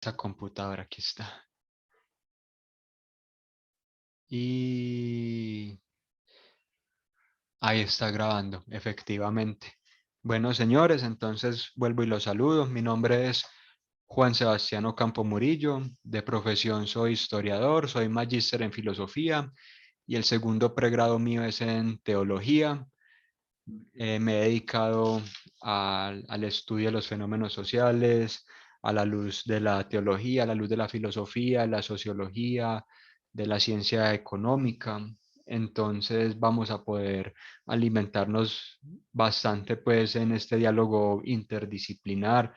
esta computadora? Aquí está. Y ahí está grabando, efectivamente. Bueno, señores, entonces vuelvo y los saludo. Mi nombre es Juan Sebastián Ocampo Murillo. De profesión soy historiador, soy magíster en filosofía y el segundo pregrado mío es en teología. Me he dedicado al estudio de los fenómenos sociales, a la luz de la teología, a la luz de la filosofía, la sociología, de la ciencia económica. Entonces vamos a poder alimentarnos bastante pues en este diálogo interdisciplinar.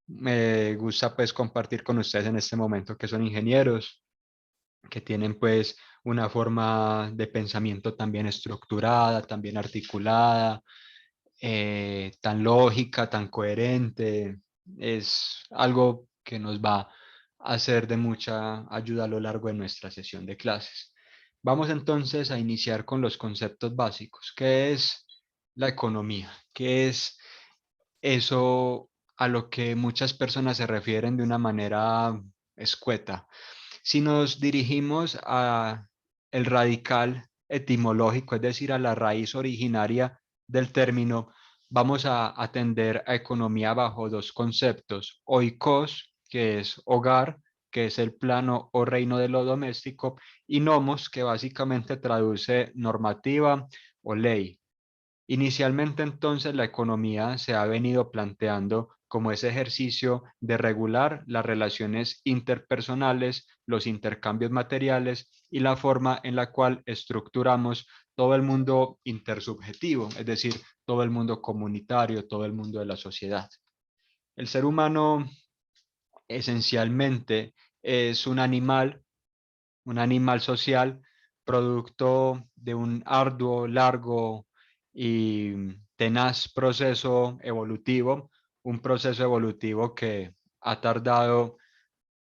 Me gusta pues compartir con ustedes en este momento que son ingenieros, que tienen pues una forma de pensamiento también estructurada, también articulada, tan lógica, tan coherente. Es algo que nos va a ser de mucha ayuda a lo largo de nuestra sesión de clases. Vamos entonces a iniciar con los conceptos básicos. ¿Qué es la economía? ¿Qué es eso a lo que muchas personas se refieren de una manera escueta? Si nos dirigimos a el radical etimológico, es decir, a la raíz originaria del término, vamos a atender a economía bajo dos conceptos: oikos, que es hogar, que es el plano o reino de lo doméstico, y nomos, que básicamente traduce normativa o ley. Inicialmente entonces la economía se ha venido planteando como ese ejercicio de regular las relaciones interpersonales, los intercambios materiales y la forma en la cual estructuramos todo el mundo intersubjetivo, es decir, todo el mundo comunitario, todo el mundo de la sociedad. El ser humano esencialmente es un animal social, producto de un arduo, largo y tenaz proceso evolutivo, un proceso evolutivo que ha tardado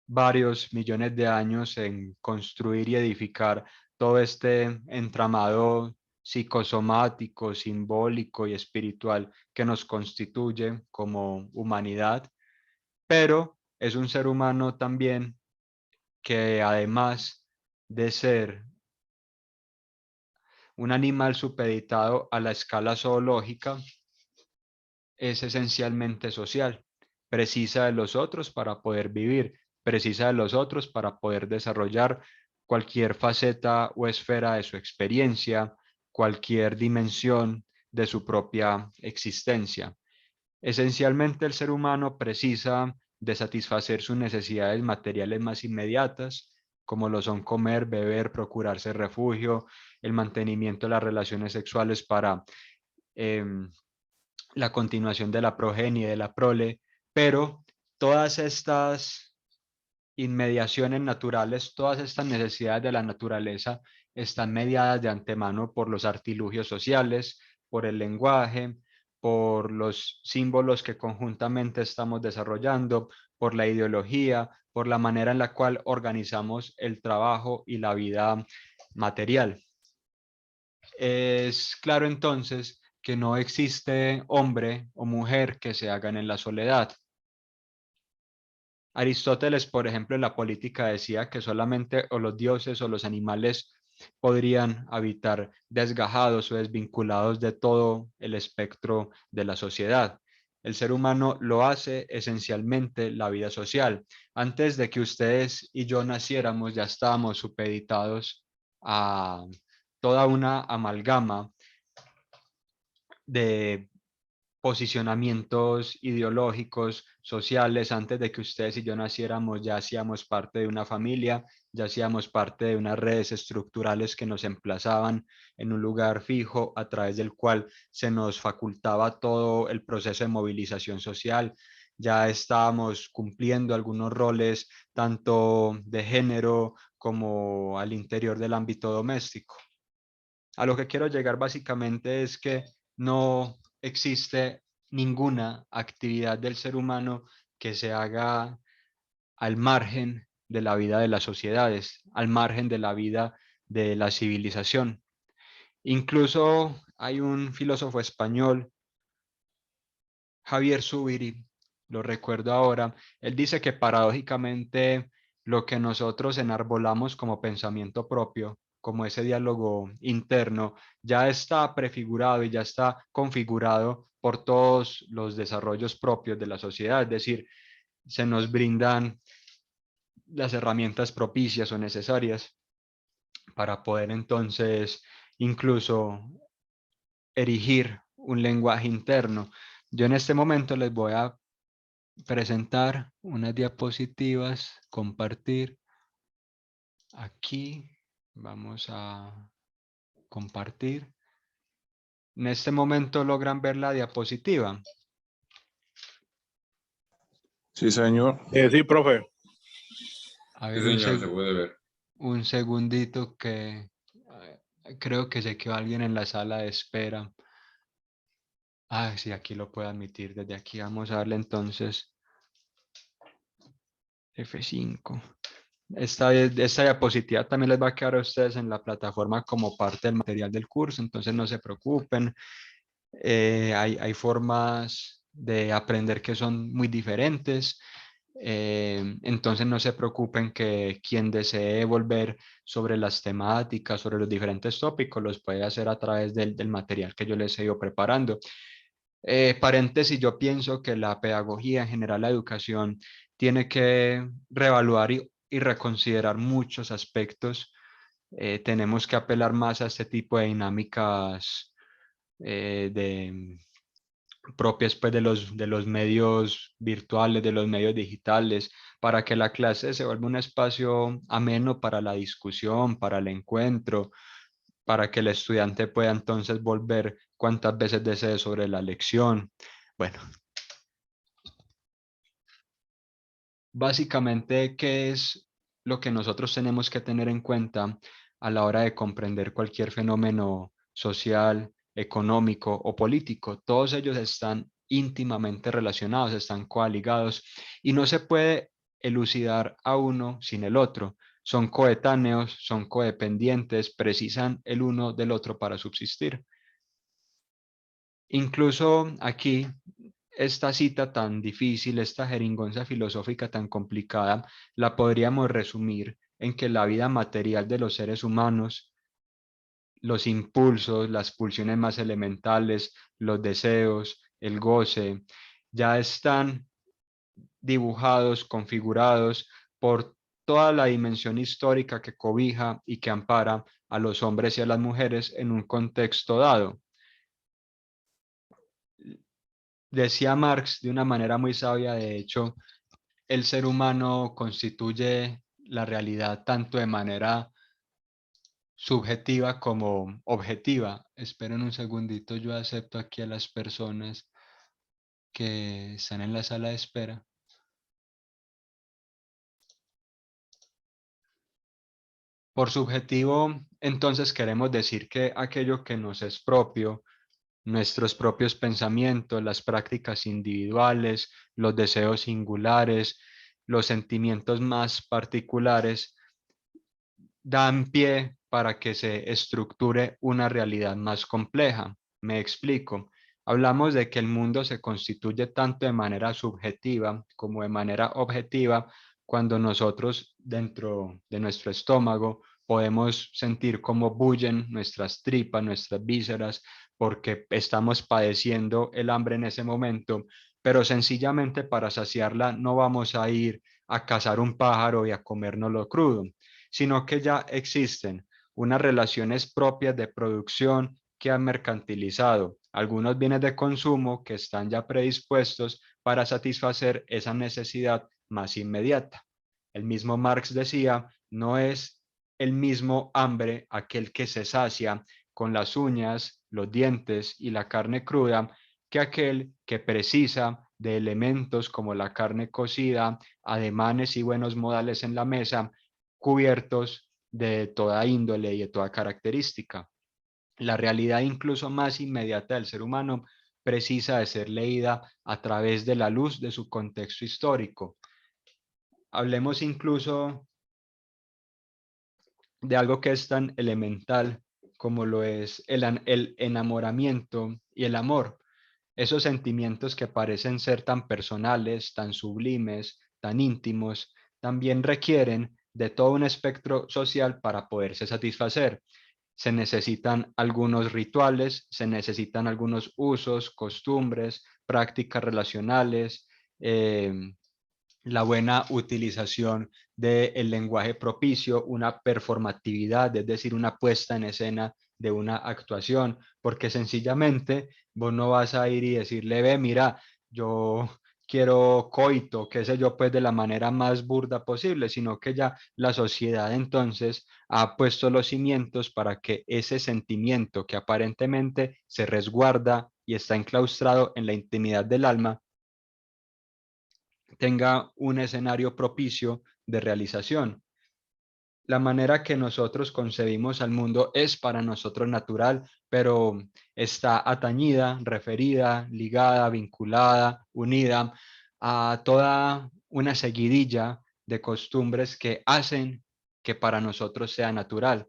varios millones de años en construir y edificar todo este entramado psicosomático, simbólico y espiritual que nos constituye como humanidad, pero es un ser humano también que, además de ser un animal supeditado a la escala zoológica, es esencialmente social. Precisa de los otros para poder vivir, precisa de los otros para poder desarrollar cualquier faceta o esfera de su experiencia, cualquier dimensión de su propia existencia. Esencialmente el ser humano precisa de satisfacer sus necesidades materiales más inmediatas, como lo son comer, beber, procurarse refugio, el mantenimiento de las relaciones sexuales para em, la continuación de la progenie, de la prole, pero todas estas inmediaciones naturales, todas estas necesidades de la naturaleza están mediadas de antemano por los artilugios sociales, por el lenguaje, por los símbolos que conjuntamente estamos desarrollando, por la ideología, por la manera en la cual organizamos el trabajo y la vida material. Es claro entonces que no existe hombre o mujer que se hagan en la soledad. Aristóteles, por ejemplo, en la política decía que solamente o los dioses o los animales podrían habitar desgajados o desvinculados de todo el espectro de la sociedad. El ser humano lo hace esencialmente la vida social. Antes de que ustedes y yo naciéramos, ya estábamos supeditados a toda una amalgama de posicionamientos ideológicos, sociales. Antes de que ustedes y yo naciéramos, ya hacíamos parte de una familia, ya hacíamos parte de unas redes estructurales que nos emplazaban en un lugar fijo a través del cual se nos facultaba todo el proceso de movilización social. Ya estábamos cumpliendo algunos roles tanto de género como al interior del ámbito doméstico. A lo que quiero llegar básicamente es que no existe ninguna actividad del ser humano que se haga al margen de la vida de las sociedades, al margen de la vida de la civilización. Incluso hay un filósofo español, Javier Zubiri, lo recuerdo ahora, él dice que paradójicamente lo que nosotros enarbolamos como pensamiento propio, como ese diálogo interno, ya está prefigurado y ya está configurado por todos los desarrollos propios de la sociedad, es decir, se nos brindan las herramientas propicias o necesarias para poder entonces incluso erigir un lenguaje interno. Yo en este momento les voy a presentar unas diapositivas, compartir. Aquí vamos a compartir. En este momento logran ver la diapositiva. Sí, señor. Sí, profe. A Sí, ver, señor, se puede ver. un segundito que creo que se quedó alguien en la sala de espera. Ah, sí, aquí lo puedo admitir. Desde aquí vamos a darle entonces F5. Esta diapositiva también les va a quedar a ustedes en la plataforma como parte del material del curso, entonces no se preocupen. Hay formas de aprender que son muy diferentes. Entonces no se preocupen que quien desee volver sobre las temáticas, sobre los diferentes tópicos, los puede hacer a través del material que yo les he ido preparando. Paréntesis, yo pienso que la pedagogía, en general la educación, tiene que reevaluar y reconsiderar muchos aspectos. Tenemos que apelar más a este tipo de dinámicas propias pues, de los medios virtuales, de los medios digitales, para que la clase se vuelva un espacio ameno para la discusión, para el encuentro, para que el estudiante pueda entonces volver cuantas veces desee sobre la lección. Bueno, básicamente, ¿qué es lo que nosotros tenemos que tener en cuenta a la hora de comprender cualquier fenómeno social, económico o político? Todos ellos están íntimamente relacionados, están coaligados y no se puede elucidar a uno sin el otro. Son coetáneos, son codependientes, precisan el uno del otro para subsistir. Incluso aquí, esta cita tan difícil, esta jeringonza filosófica tan complicada, la podríamos resumir en que la vida material de los seres humanos, los impulsos, las pulsiones más elementales, los deseos, el goce, ya están dibujados, configurados por toda la dimensión histórica que cobija y que ampara a los hombres y a las mujeres en un contexto dado. Decía Marx de una manera muy sabia, de hecho, el ser humano constituye la realidad tanto de manera subjetiva como objetiva. Esperen un segundito, yo acepto aquí a las personas que están en la sala de espera. Por subjetivo, entonces queremos decir que aquello que nos es propio, nuestros propios pensamientos, las prácticas individuales, los deseos singulares, los sentimientos más particulares, dan pie para que se estructure una realidad más compleja. Me explico. Hablamos de que el mundo se constituye tanto de manera subjetiva como de manera objetiva cuando nosotros dentro de nuestro estómago podemos sentir cómo bullen nuestras tripas, nuestras vísceras, porque estamos padeciendo el hambre en ese momento, pero sencillamente para saciarla no vamos a ir a cazar un pájaro y a comérnoslo crudo, sino que ya existen unas relaciones propias de producción que han mercantilizado algunos bienes de consumo que están ya predispuestos para satisfacer esa necesidad más inmediata. El mismo Marx decía, no es el mismo hambre aquel que se sacia con las uñas, los dientes y la carne cruda que aquel que precisa de elementos como la carne cocida, ademanes y buenos modales en la mesa, cubiertos de toda índole y de toda característica. La realidad incluso más inmediata del ser humano precisa de ser leída a través de la luz de su contexto histórico. Hablemos incluso de algo que es tan elemental como lo es el enamoramiento y el amor. Esos sentimientos que parecen ser tan personales, tan sublimes, tan íntimos, también requieren de todo un espectro social para poderse satisfacer. Se necesitan algunos rituales, se necesitan algunos usos, costumbres, prácticas relacionales, eh, la buena utilización del lenguaje propicio, una performatividad, es decir, una puesta en escena de una actuación, porque sencillamente vos no vas a ir y decirle, ve, mira, yo quiero coito, qué sé yo, pues de la manera más burda posible, sino que ya la sociedad entonces ha puesto los cimientos para que ese sentimiento que aparentemente se resguarda y está enclaustrado en la intimidad del alma, tenga un escenario propicio de realización. La manera que nosotros concebimos al mundo es para nosotros natural, pero está atañida, referida, ligada, vinculada, unida a toda una seguidilla de costumbres que hacen que para nosotros sea natural.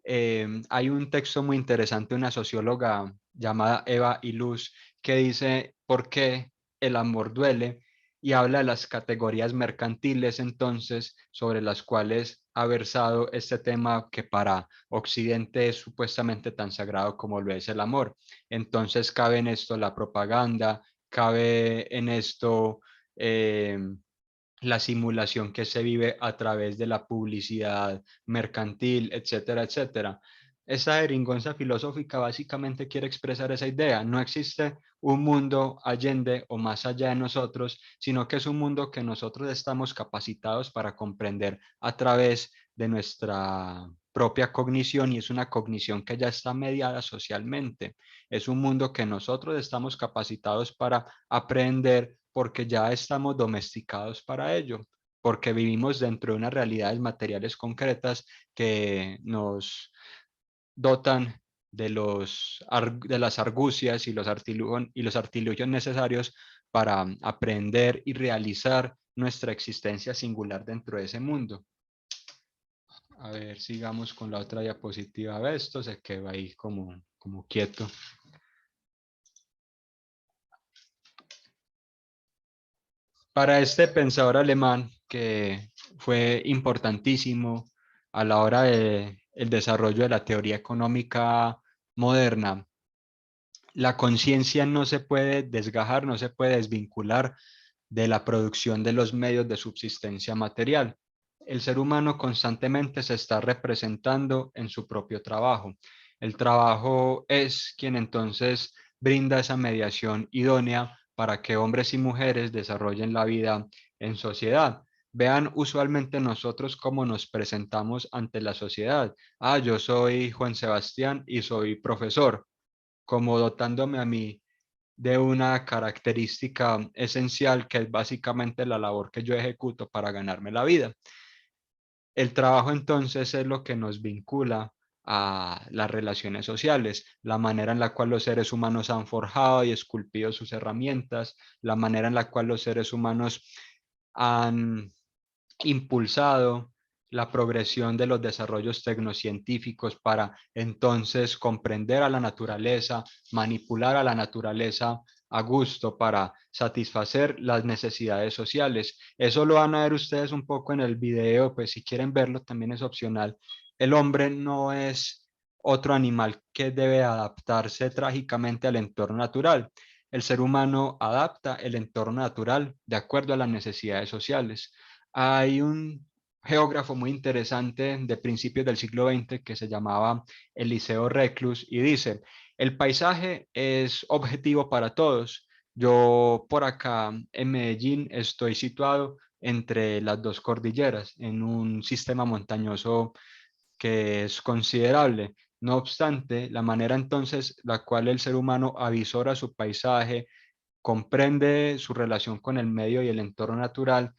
Hay un texto muy interesante, una socióloga llamada Eva Illouz, que dice por qué el amor duele y habla de las categorías mercantiles entonces sobre las cuales ha versado este tema que para Occidente es supuestamente tan sagrado como lo es el amor. Entonces cabe en esto la propaganda, cabe en esto eh, la simulación que se vive a través de la publicidad mercantil, etcétera, etcétera. Esta jeringonza filosófica básicamente quiere expresar esa idea. No existe un mundo allende o más allá de nosotros, sino que es un mundo que nosotros estamos capacitados para comprender a través de nuestra propia cognición, y es una cognición que ya está mediada socialmente. Es un mundo que nosotros estamos capacitados para aprender porque ya estamos domesticados para ello, porque vivimos dentro de unas realidades materiales concretas que nos dotan de las argucias y los artilugios necesarios para aprender y realizar nuestra existencia singular dentro de ese mundo. A ver, sigamos con la otra diapositiva. A ver, esto se quedó ahí como quieto. Para este pensador alemán, que fue importantísimo a la hora del desarrollo de la teoría económica moderna, la conciencia no se puede desgajar, no se puede desvincular de la producción de los medios de subsistencia material. El ser humano constantemente se está representando en su propio trabajo. El trabajo es quien entonces brinda esa mediación idónea para que hombres y mujeres desarrollen la vida en sociedad. Vean usualmente nosotros cómo nos presentamos ante la sociedad. Ah, yo soy Juan Sebastián y soy profesor, como dotándome a mí de una característica esencial que es básicamente la labor que yo ejecuto para ganarme la vida. El trabajo entonces es lo que nos vincula a las relaciones sociales, la manera en la cual los seres humanos han forjado y esculpido sus herramientas, la manera en la cual los seres humanos han impulsado la progresión de los desarrollos tecnocientíficos para entonces comprender a la naturaleza, manipular a la naturaleza a gusto para satisfacer las necesidades sociales. Eso lo van a ver ustedes un poco en el video, pues si quieren verlo también es opcional. El hombre no es otro animal que debe adaptarse trágicamente al entorno natural. El ser humano adapta el entorno natural de acuerdo a las necesidades sociales. Hay un geógrafo muy interesante de principios del siglo XX que se llamaba Eliseo Reclus y dice, el paisaje es objetivo para todos. Yo por acá en Medellín estoy situado entre las dos cordilleras, en un sistema montañoso que es considerable. No obstante, la manera entonces la cual el ser humano avisora su paisaje, comprende su relación con el medio y el entorno natural,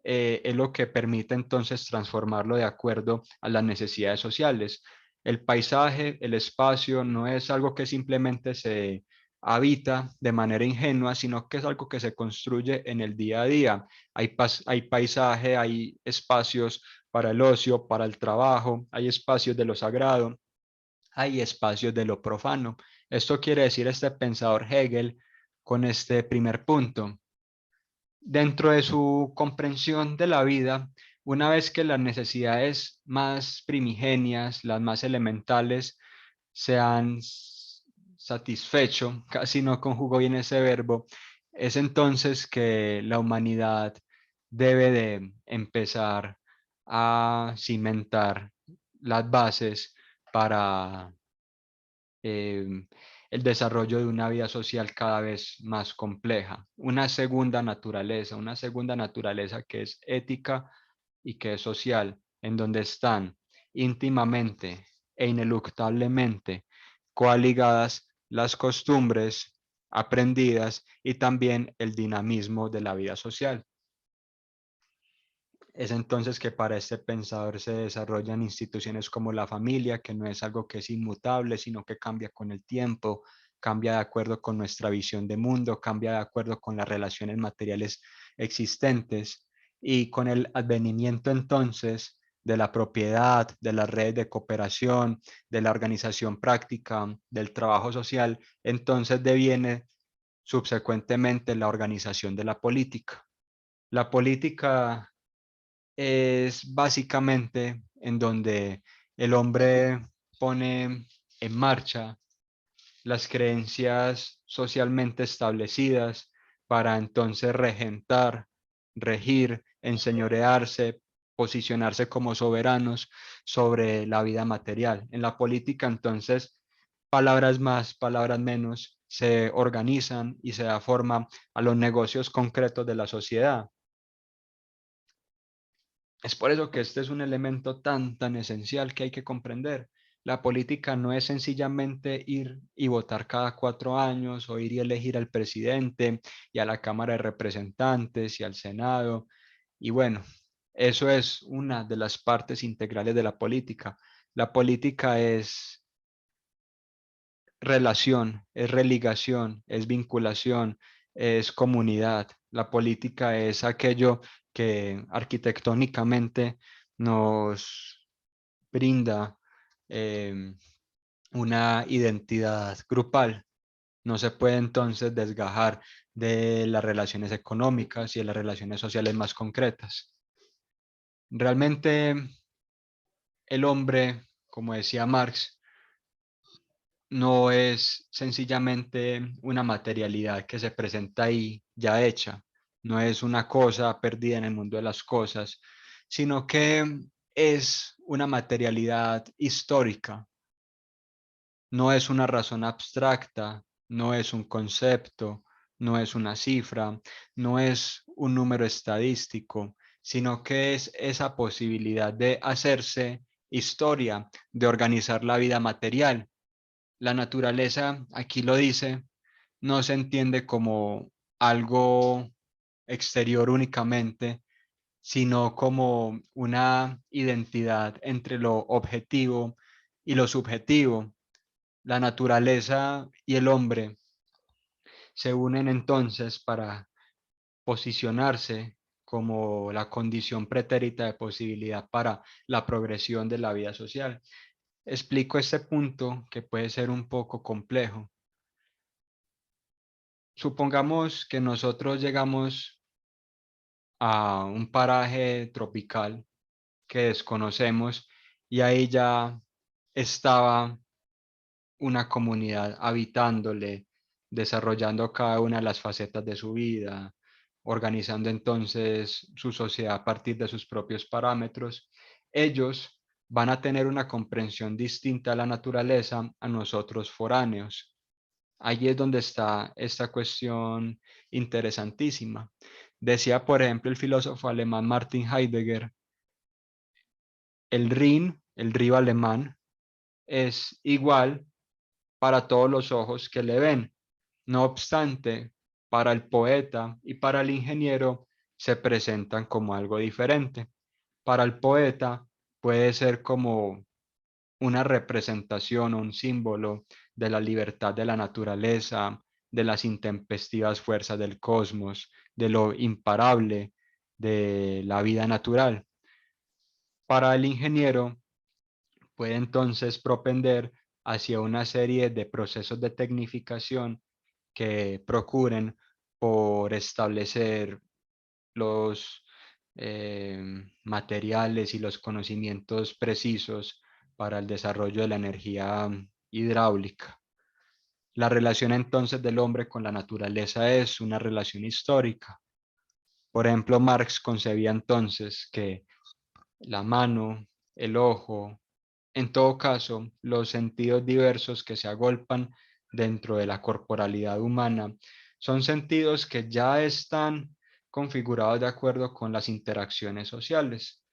es lo que permite entonces transformarlo de acuerdo a las necesidades sociales. El paisaje, el espacio, no es algo que simplemente se habita de manera ingenua, sino que es algo que se construye en el día a día. Hay paisaje, hay espacios para el ocio, para el trabajo, hay espacios de lo sagrado, hay espacios de lo profano. Esto quiere decir este pensador Hegel con este primer punto. Dentro de su comprensión de la vida, una vez que las necesidades más primigenias, las más elementales, se han satisfecho, casi no conjugo bien ese verbo, es entonces que la humanidad debe de empezar a cimentar las bases para eh, el desarrollo de una vida social cada vez más compleja, una segunda naturaleza que es ética y que es social, en donde están íntimamente e ineluctablemente coaligadas las costumbres aprendidas y también el dinamismo de la vida social. Es entonces que para este pensador se desarrollan instituciones como la familia, que no es algo que es inmutable, sino que cambia con el tiempo, cambia de acuerdo con nuestra visión de mundo, cambia de acuerdo con las relaciones materiales existentes. Y con el advenimiento entonces de la propiedad, de las redes de cooperación, de la organización práctica, del trabajo social, entonces deviene subsecuentemente la organización de la política. La política es básicamente en donde el hombre pone en marcha las creencias socialmente establecidas para entonces regentar, regir, enseñorearse, posicionarse como soberanos sobre la vida material. En la política, entonces, palabras más, palabras menos, se organizan y se da forma a los negocios concretos de la sociedad. Es por eso que este es un elemento tan esencial que hay que comprender. La política no es sencillamente ir y votar cada 4 años o ir y elegir al presidente y a la Cámara de Representantes y al Senado. Y bueno, eso es una de las partes integrales de la política. La política es relación, es religación, es vinculación, es comunidad. La política es aquello que arquitectónicamente nos brinda una identidad grupal. No se puede entonces desgajar de las relaciones económicas y de las relaciones sociales más concretas. Realmente el hombre, como decía Marx, no es sencillamente una materialidad que se presenta ahí ya hecha, no es una cosa perdida en el mundo de las cosas, sino que es una materialidad histórica, no es una razón abstracta, no es un concepto, no es una cifra, no es un número estadístico, sino que es esa posibilidad de hacerse historia, de organizar la vida material. La naturaleza, aquí lo dice, no se entiende como algo exterior únicamente, sino como una identidad entre lo objetivo y lo subjetivo. La naturaleza y el hombre se unen entonces para posicionarse como la condición pretérita de posibilidad para la progresión de la vida social. Explico este punto que puede ser un poco complejo. Supongamos que nosotros llegamos a un paraje tropical que desconocemos y ahí ya estaba una comunidad habitándole, desarrollando cada una de las facetas de su vida, organizando entonces su sociedad a partir de sus propios parámetros. Ellos van a tener una comprensión distinta de la naturaleza a nosotros foráneos. Allí es donde está esta cuestión interesantísima. Decía, por ejemplo, el filósofo alemán Martin Heidegger, el Rin, el río alemán, es igual para todos los ojos que le ven. No obstante, para el poeta y para el ingeniero se presentan como algo diferente. Para el poeta puede ser como una representación o un símbolo de la libertad de la naturaleza, de las intempestivas fuerzas del cosmos, de lo imparable de la vida natural. Para el ingeniero puede entonces propender hacia una serie de procesos de tecnificación que procuren por establecer los materiales y los conocimientos precisos para el desarrollo de la energía hidráulica. La relación entonces del hombre con la naturaleza es una relación histórica. Por ejemplo, Marx concebía entonces que la mano, el ojo, en todo caso, los sentidos diversos que se agolpan dentro de la corporalidad humana son sentidos que ya están configurados de acuerdo con las interacciones sociales.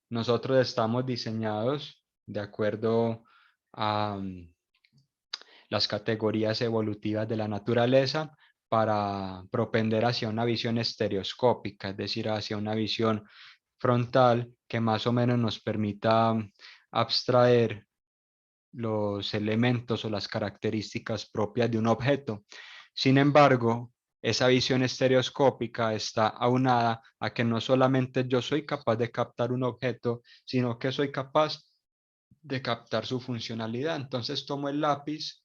Nosotros estamos diseñados de acuerdo a las categorías evolutivas de la naturaleza para propender hacia una visión estereoscópica, es decir, hacia una visión frontal que más o menos nos permita abstraer los elementos o las características propias de un objeto. Sin embargo, esa visión estereoscópica está aunada a que no solamente yo soy capaz de captar un objeto, sino que soy capaz de captar su funcionalidad. Entonces tomo el lápiz,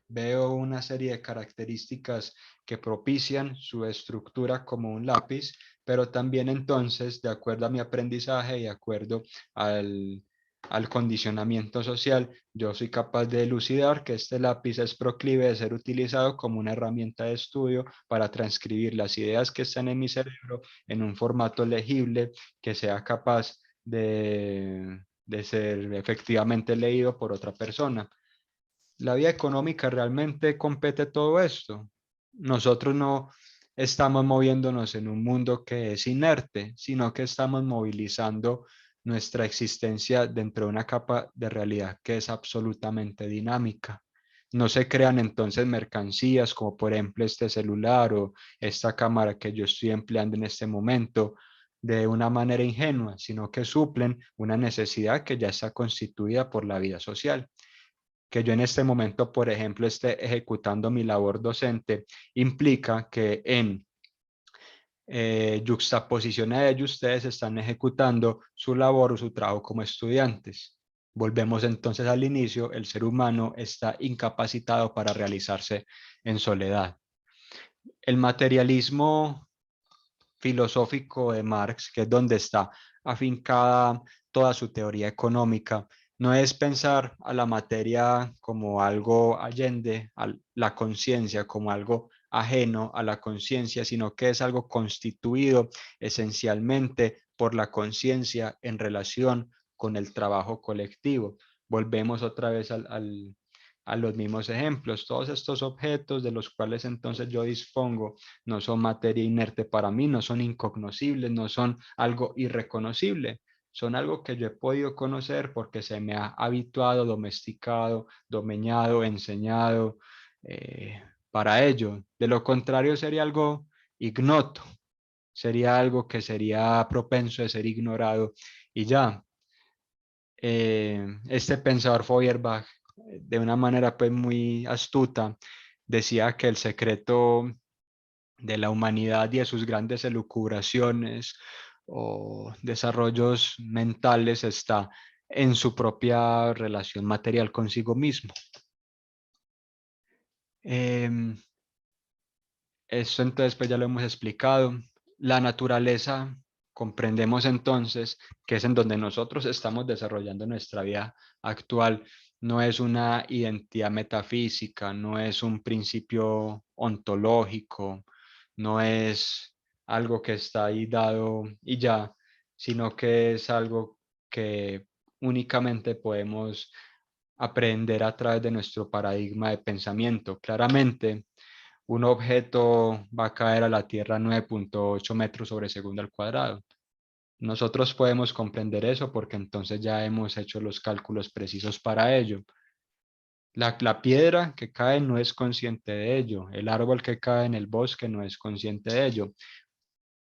veo una serie de características que propician su estructura como un lápiz, pero también entonces, de acuerdo a mi aprendizaje y de acuerdo al, al condicionamiento social, yo soy capaz de elucidar que este lápiz es proclive de ser utilizado como una herramienta de estudio para transcribir las ideas que están en mi cerebro en un formato legible que sea capaz de ser efectivamente leído por otra persona. La vía económica realmente compete todo esto. Nosotros no estamos moviéndonos en un mundo que es inerte, sino que estamos movilizando nuestra existencia dentro de una capa de realidad que es absolutamente dinámica. No se crean entonces mercancías como por ejemplo este celular o esta cámara que yo estoy empleando en este momento de una manera ingenua, sino que suplen una necesidad que ya está constituida por la vida social. Que yo en este momento, por ejemplo, esté ejecutando mi labor docente, implica que en yuxtaposición a ello ustedes están ejecutando su labor o su trabajo como estudiantes. Volvemos entonces al inicio, el ser humano está incapacitado para realizarse en soledad. El materialismo filosófico de Marx, que es donde está afincada toda su teoría económica, no es pensar a la materia como algo allende a la conciencia, como algo ajeno a la conciencia, sino que es algo constituido esencialmente por la conciencia en relación con el trabajo colectivo. Volvemos otra vez a los mismos ejemplos. Todos estos objetos de los cuales entonces yo dispongo no son materia inerte para mí, no son incognoscibles, no son algo irreconocible, son algo que yo he podido conocer porque se me ha habituado, domesticado, domeñado, enseñado para ello. De lo contrario sería algo ignoto, sería algo que sería propenso de ser ignorado y ya. Este pensador Feuerbach, de una manera pues muy astuta, decía que el secreto de la humanidad y de sus grandes elucubraciones o desarrollos mentales está en su propia relación material consigo mismo. Esto entonces pues ya lo hemos explicado. La naturaleza, comprendemos entonces que es en donde nosotros estamos desarrollando nuestra vida actual. No es una identidad metafísica, no es un principio ontológico, no es algo que está ahí dado y ya, sino que es algo que únicamente podemos aprender a través de nuestro paradigma de pensamiento. Claramente, un objeto va a caer a la Tierra a 9.8 metros sobre segundo al cuadrado. Nosotros podemos comprender eso porque entonces ya hemos hecho los cálculos precisos para ello. La piedra que cae no es consciente de ello. El árbol que cae en el bosque no es consciente de ello.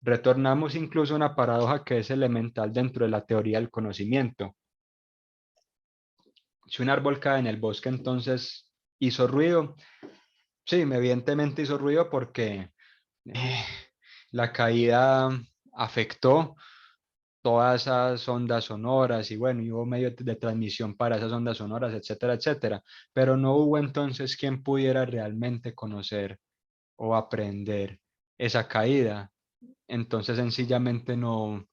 Retornamos incluso a una paradoja que es elemental dentro de la teoría del conocimiento. Si un árbol cae en el bosque, entonces hizo ruido. Sí, evidentemente hizo ruido porque eh, la caída afectó todas esas ondas sonoras y bueno, y hubo medios de transmisión para esas ondas sonoras, etcétera, etcétera. Pero no hubo entonces quien pudiera realmente conocer o aprender esa caída. Entonces sencillamente no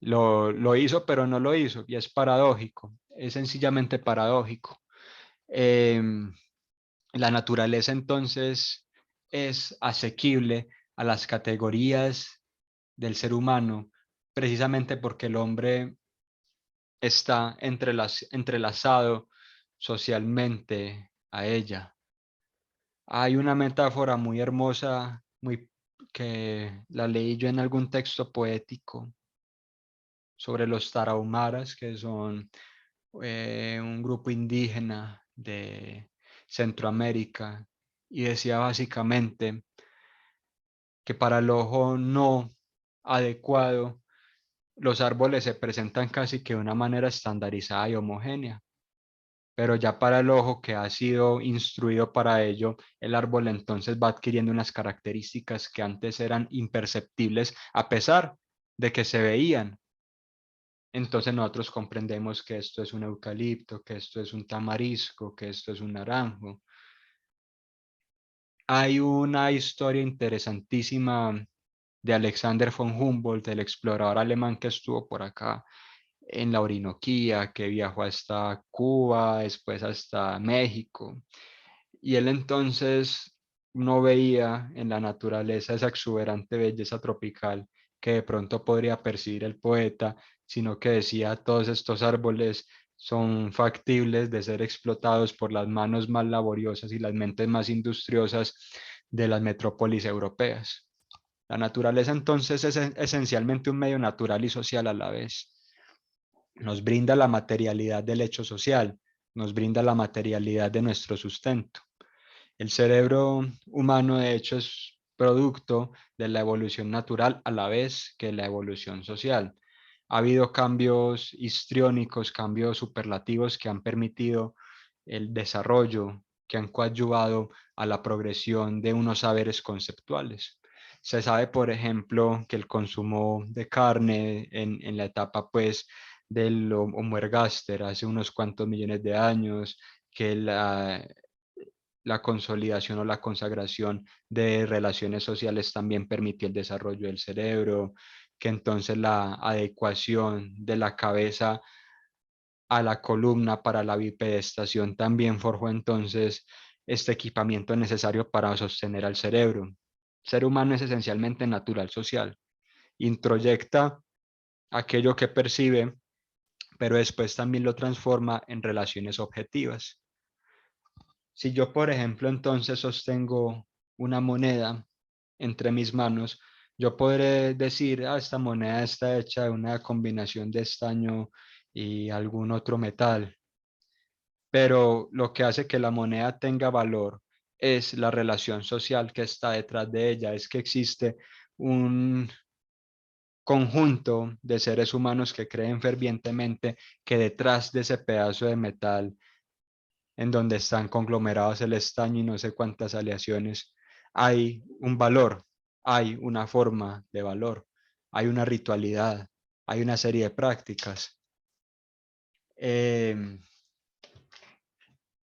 lo hizo, pero no lo hizo. Y es paradójico, es sencillamente paradójico. Em, la naturaleza entonces es asequible a las categorías del ser humano precisamente porque el hombre está entrelazado socialmente a ella. Hay una metáfora muy hermosa, que la leí yo en algún texto poético sobre los tarahumaras, que son un grupo indígena de Centroamérica, y decía básicamente que para el ojo no adecuado, los árboles se presentan casi que de una manera estandarizada y homogénea, pero ya para el ojo que ha sido instruido para ello, el árbol entonces va adquiriendo unas características que antes eran imperceptibles a pesar de que se veían. Entonces nosotros comprendemos que esto es un eucalipto, que esto es un tamarisco, que esto es un naranjo. Hay una historia interesantísima de Alexander von Humboldt, el explorador alemán que estuvo por acá en la Orinoquía, que viajó hasta Cuba, después hasta México. Y él entonces no veía en la naturaleza esa exuberante belleza tropical que de pronto podría percibir el poeta, sino que decía todos estos árboles son factibles de ser explotados por las manos más laboriosas y las mentes más industriosas de las metrópolis europeas. La naturaleza entonces es esencialmente un medio natural y social a la vez. Nos brinda la materialidad del hecho social, nos brinda la materialidad de nuestro sustento. El cerebro humano, de hecho, es producto de la evolución natural a la vez que la evolución social. Ha habido cambios histriónicos, cambios superlativos que han permitido el desarrollo, que han coadyuvado a la progresión de unos saberes conceptuales. Se sabe, por ejemplo, que el consumo de carne en la etapa, pues, del Homo ergaster hace unos cuantos millones de años, que la consolidación o la consagración de relaciones sociales también permitió el desarrollo del cerebro, que entonces la adecuación de la cabeza a la columna para la bipedestación también forjó entonces este equipamiento necesario para sostener al cerebro. El ser humano es esencialmente natural social, introyecta aquello que percibe, pero después también lo transforma en relaciones objetivas. Si yo, por ejemplo, entonces sostengo una moneda entre mis manos, yo podré decir, esta moneda está hecha de una combinación de estaño y algún otro metal, pero lo que hace que la moneda tenga valor es la relación social que está detrás de ella, es que existe un conjunto de seres humanos que creen fervientemente que detrás de ese pedazo de metal en donde están conglomerados el estaño y no sé cuántas aleaciones, hay un valor, hay una forma de valor, hay una ritualidad, hay una serie de prácticas.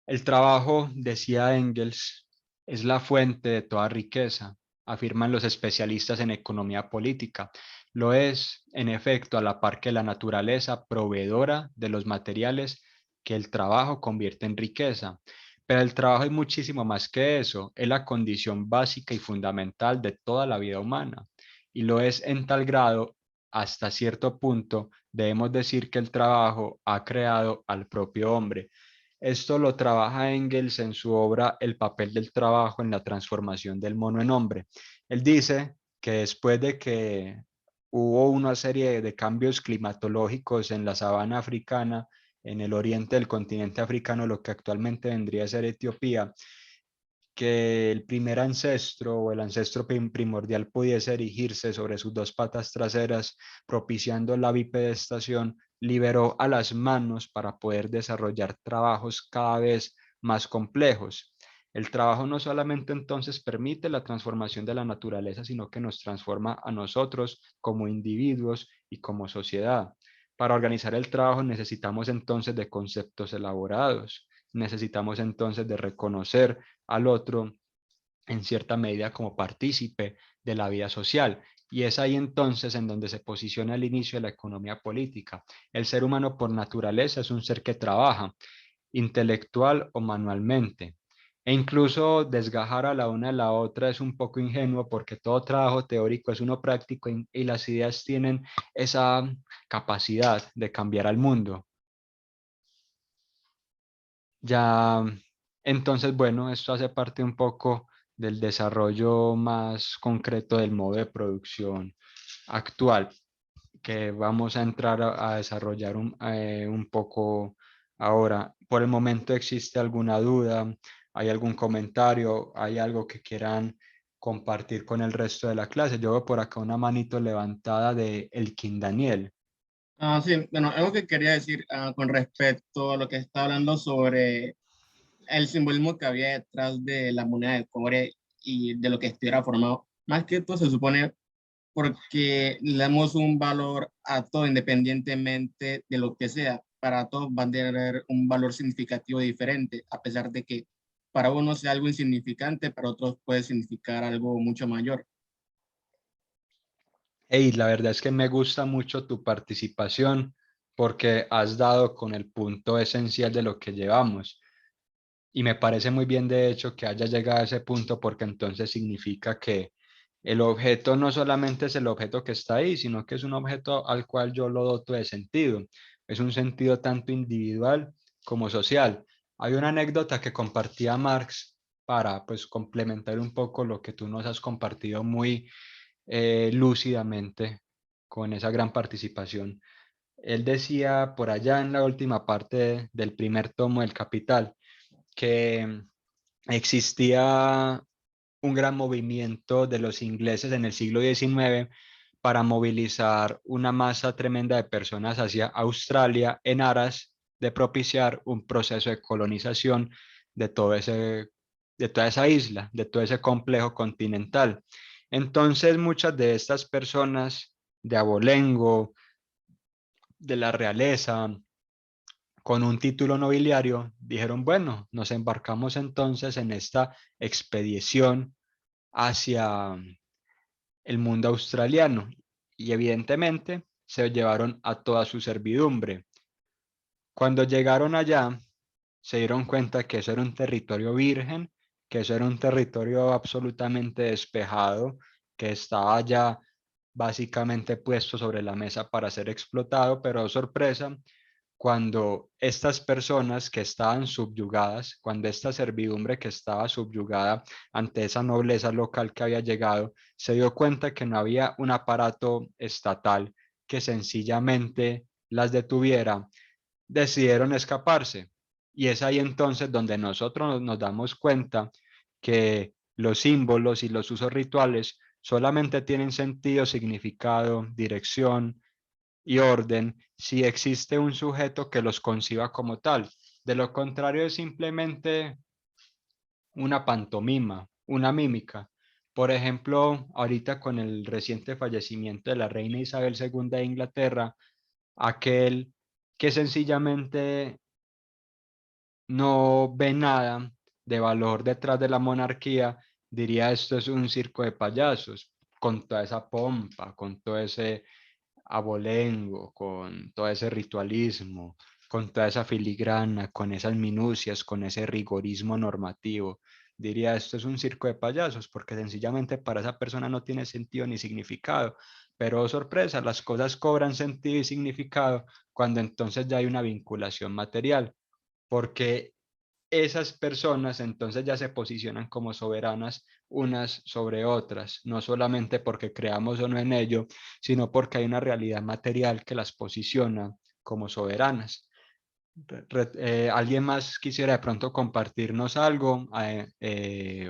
El trabajo, decía Engels, es la fuente de toda riqueza, afirman los especialistas en economía política. Lo es, en efecto, a la par que la naturaleza proveedora de los materiales que el trabajo convierte en riqueza. Pero el trabajo es muchísimo más que eso, es la condición básica y fundamental de toda la vida humana. Y lo es en tal grado, hasta cierto punto, debemos decir que el trabajo ha creado al propio hombre. Esto lo trabaja Engels en su obra El papel del trabajo en la transformación del mono en hombre. Él dice que después de que hubo una serie de cambios climatológicos en la sabana africana, en el oriente del continente africano, lo que actualmente vendría a ser Etiopía, que el primer ancestro o el ancestro primordial pudiese erigirse sobre sus dos patas traseras, propiciando la bipedestación, liberó a las manos para poder desarrollar trabajos cada vez más complejos. El trabajo no solamente entonces permite la transformación de la naturaleza, sino que nos transforma a nosotros como individuos y como sociedad. Para organizar el trabajo necesitamos entonces de conceptos elaborados, necesitamos entonces de reconocer al otro en cierta medida como partícipe de la vida social. Y es ahí entonces en donde se posiciona el inicio de la economía política. El ser humano por naturaleza es un ser que trabaja, intelectual o manualmente. E incluso desgajar a la una de la otra es un poco ingenuo porque todo trabajo teórico es uno práctico y las ideas tienen esa capacidad de cambiar al mundo. Ya, entonces, bueno, esto hace parte un poco del desarrollo más concreto del modo de producción actual, que vamos a entrar a desarrollar un poco ahora. Por el momento, ¿existe alguna duda? ¿Hay algún comentario? ¿Hay algo que quieran compartir con el resto de la clase? Yo veo por acá una manito levantada de Elkin Daniel. Sí, bueno, algo que quería decir con respecto a lo que está hablando sobre el simbolismo que había detrás de la moneda de cobre y de lo que estuviera formado. Más que todo se supone porque le damos un valor a todo independientemente de lo que sea. Para todos va a tener un valor significativo diferente, a pesar de que para uno sea algo insignificante, para otros puede significar algo mucho mayor. Hey, la verdad es que me gusta mucho tu participación porque has dado con el punto esencial de lo que llevamos. Y me parece muy bien, de hecho, que haya llegado a ese punto porque entonces significa que el objeto no solamente es el objeto que está ahí, sino que es un objeto al cual yo lo doto de sentido. Es un sentido tanto individual como social. Hay una anécdota que compartía Marx para pues complementar un poco lo que tú nos has compartido muy lúcidamente con esa gran participación. Él decía por allá en la última parte del primer tomo del Capital que existía un gran movimiento de los ingleses en el siglo XIX para movilizar una masa tremenda de personas hacia Australia en aras de propiciar un proceso de colonización de de toda esa isla, de todo ese complejo continental. Entonces, muchas de estas personas de abolengo, de la realeza, con un título nobiliario, dijeron, bueno, nos embarcamos entonces en esta expedición hacia el mundo australiano y evidentemente se llevaron a toda su servidumbre. Cuando llegaron allá, se dieron cuenta que eso era un territorio virgen, que eso era un territorio absolutamente despejado, que estaba ya básicamente puesto sobre la mesa para ser explotado, pero oh, sorpresa, cuando estas personas que estaban subyugadas, cuando esta servidumbre que estaba subyugada ante esa nobleza local que había llegado, se dio cuenta que no había un aparato estatal que sencillamente las detuviera, decidieron escaparse. Y es ahí entonces donde nosotros nos damos cuenta que los símbolos y los usos rituales solamente tienen sentido, significado, dirección y orden si existe un sujeto que los conciba como tal. De lo contrario es simplemente una pantomima, una mímica. Por ejemplo, ahorita con el reciente fallecimiento de la reina Isabel II de Inglaterra, aquel que sencillamente no ve nada de valor detrás de la monarquía, diría esto es un circo de payasos, con toda esa pompa, con todo ese abolengo, con todo ese ritualismo, con toda esa filigrana, con esas minucias, con ese rigorismo normativo. Diría, esto es un circo de payasos, porque sencillamente para esa persona no tiene sentido ni significado. Pero oh, sorpresa, las cosas cobran sentido y significado cuando entonces ya hay una vinculación material, porque esas personas entonces ya se posicionan como soberanas unas sobre otras, no solamente porque creamos o no en ello, sino porque hay una realidad material que las posiciona como soberanas. ¿Alguien más quisiera de pronto compartirnos algo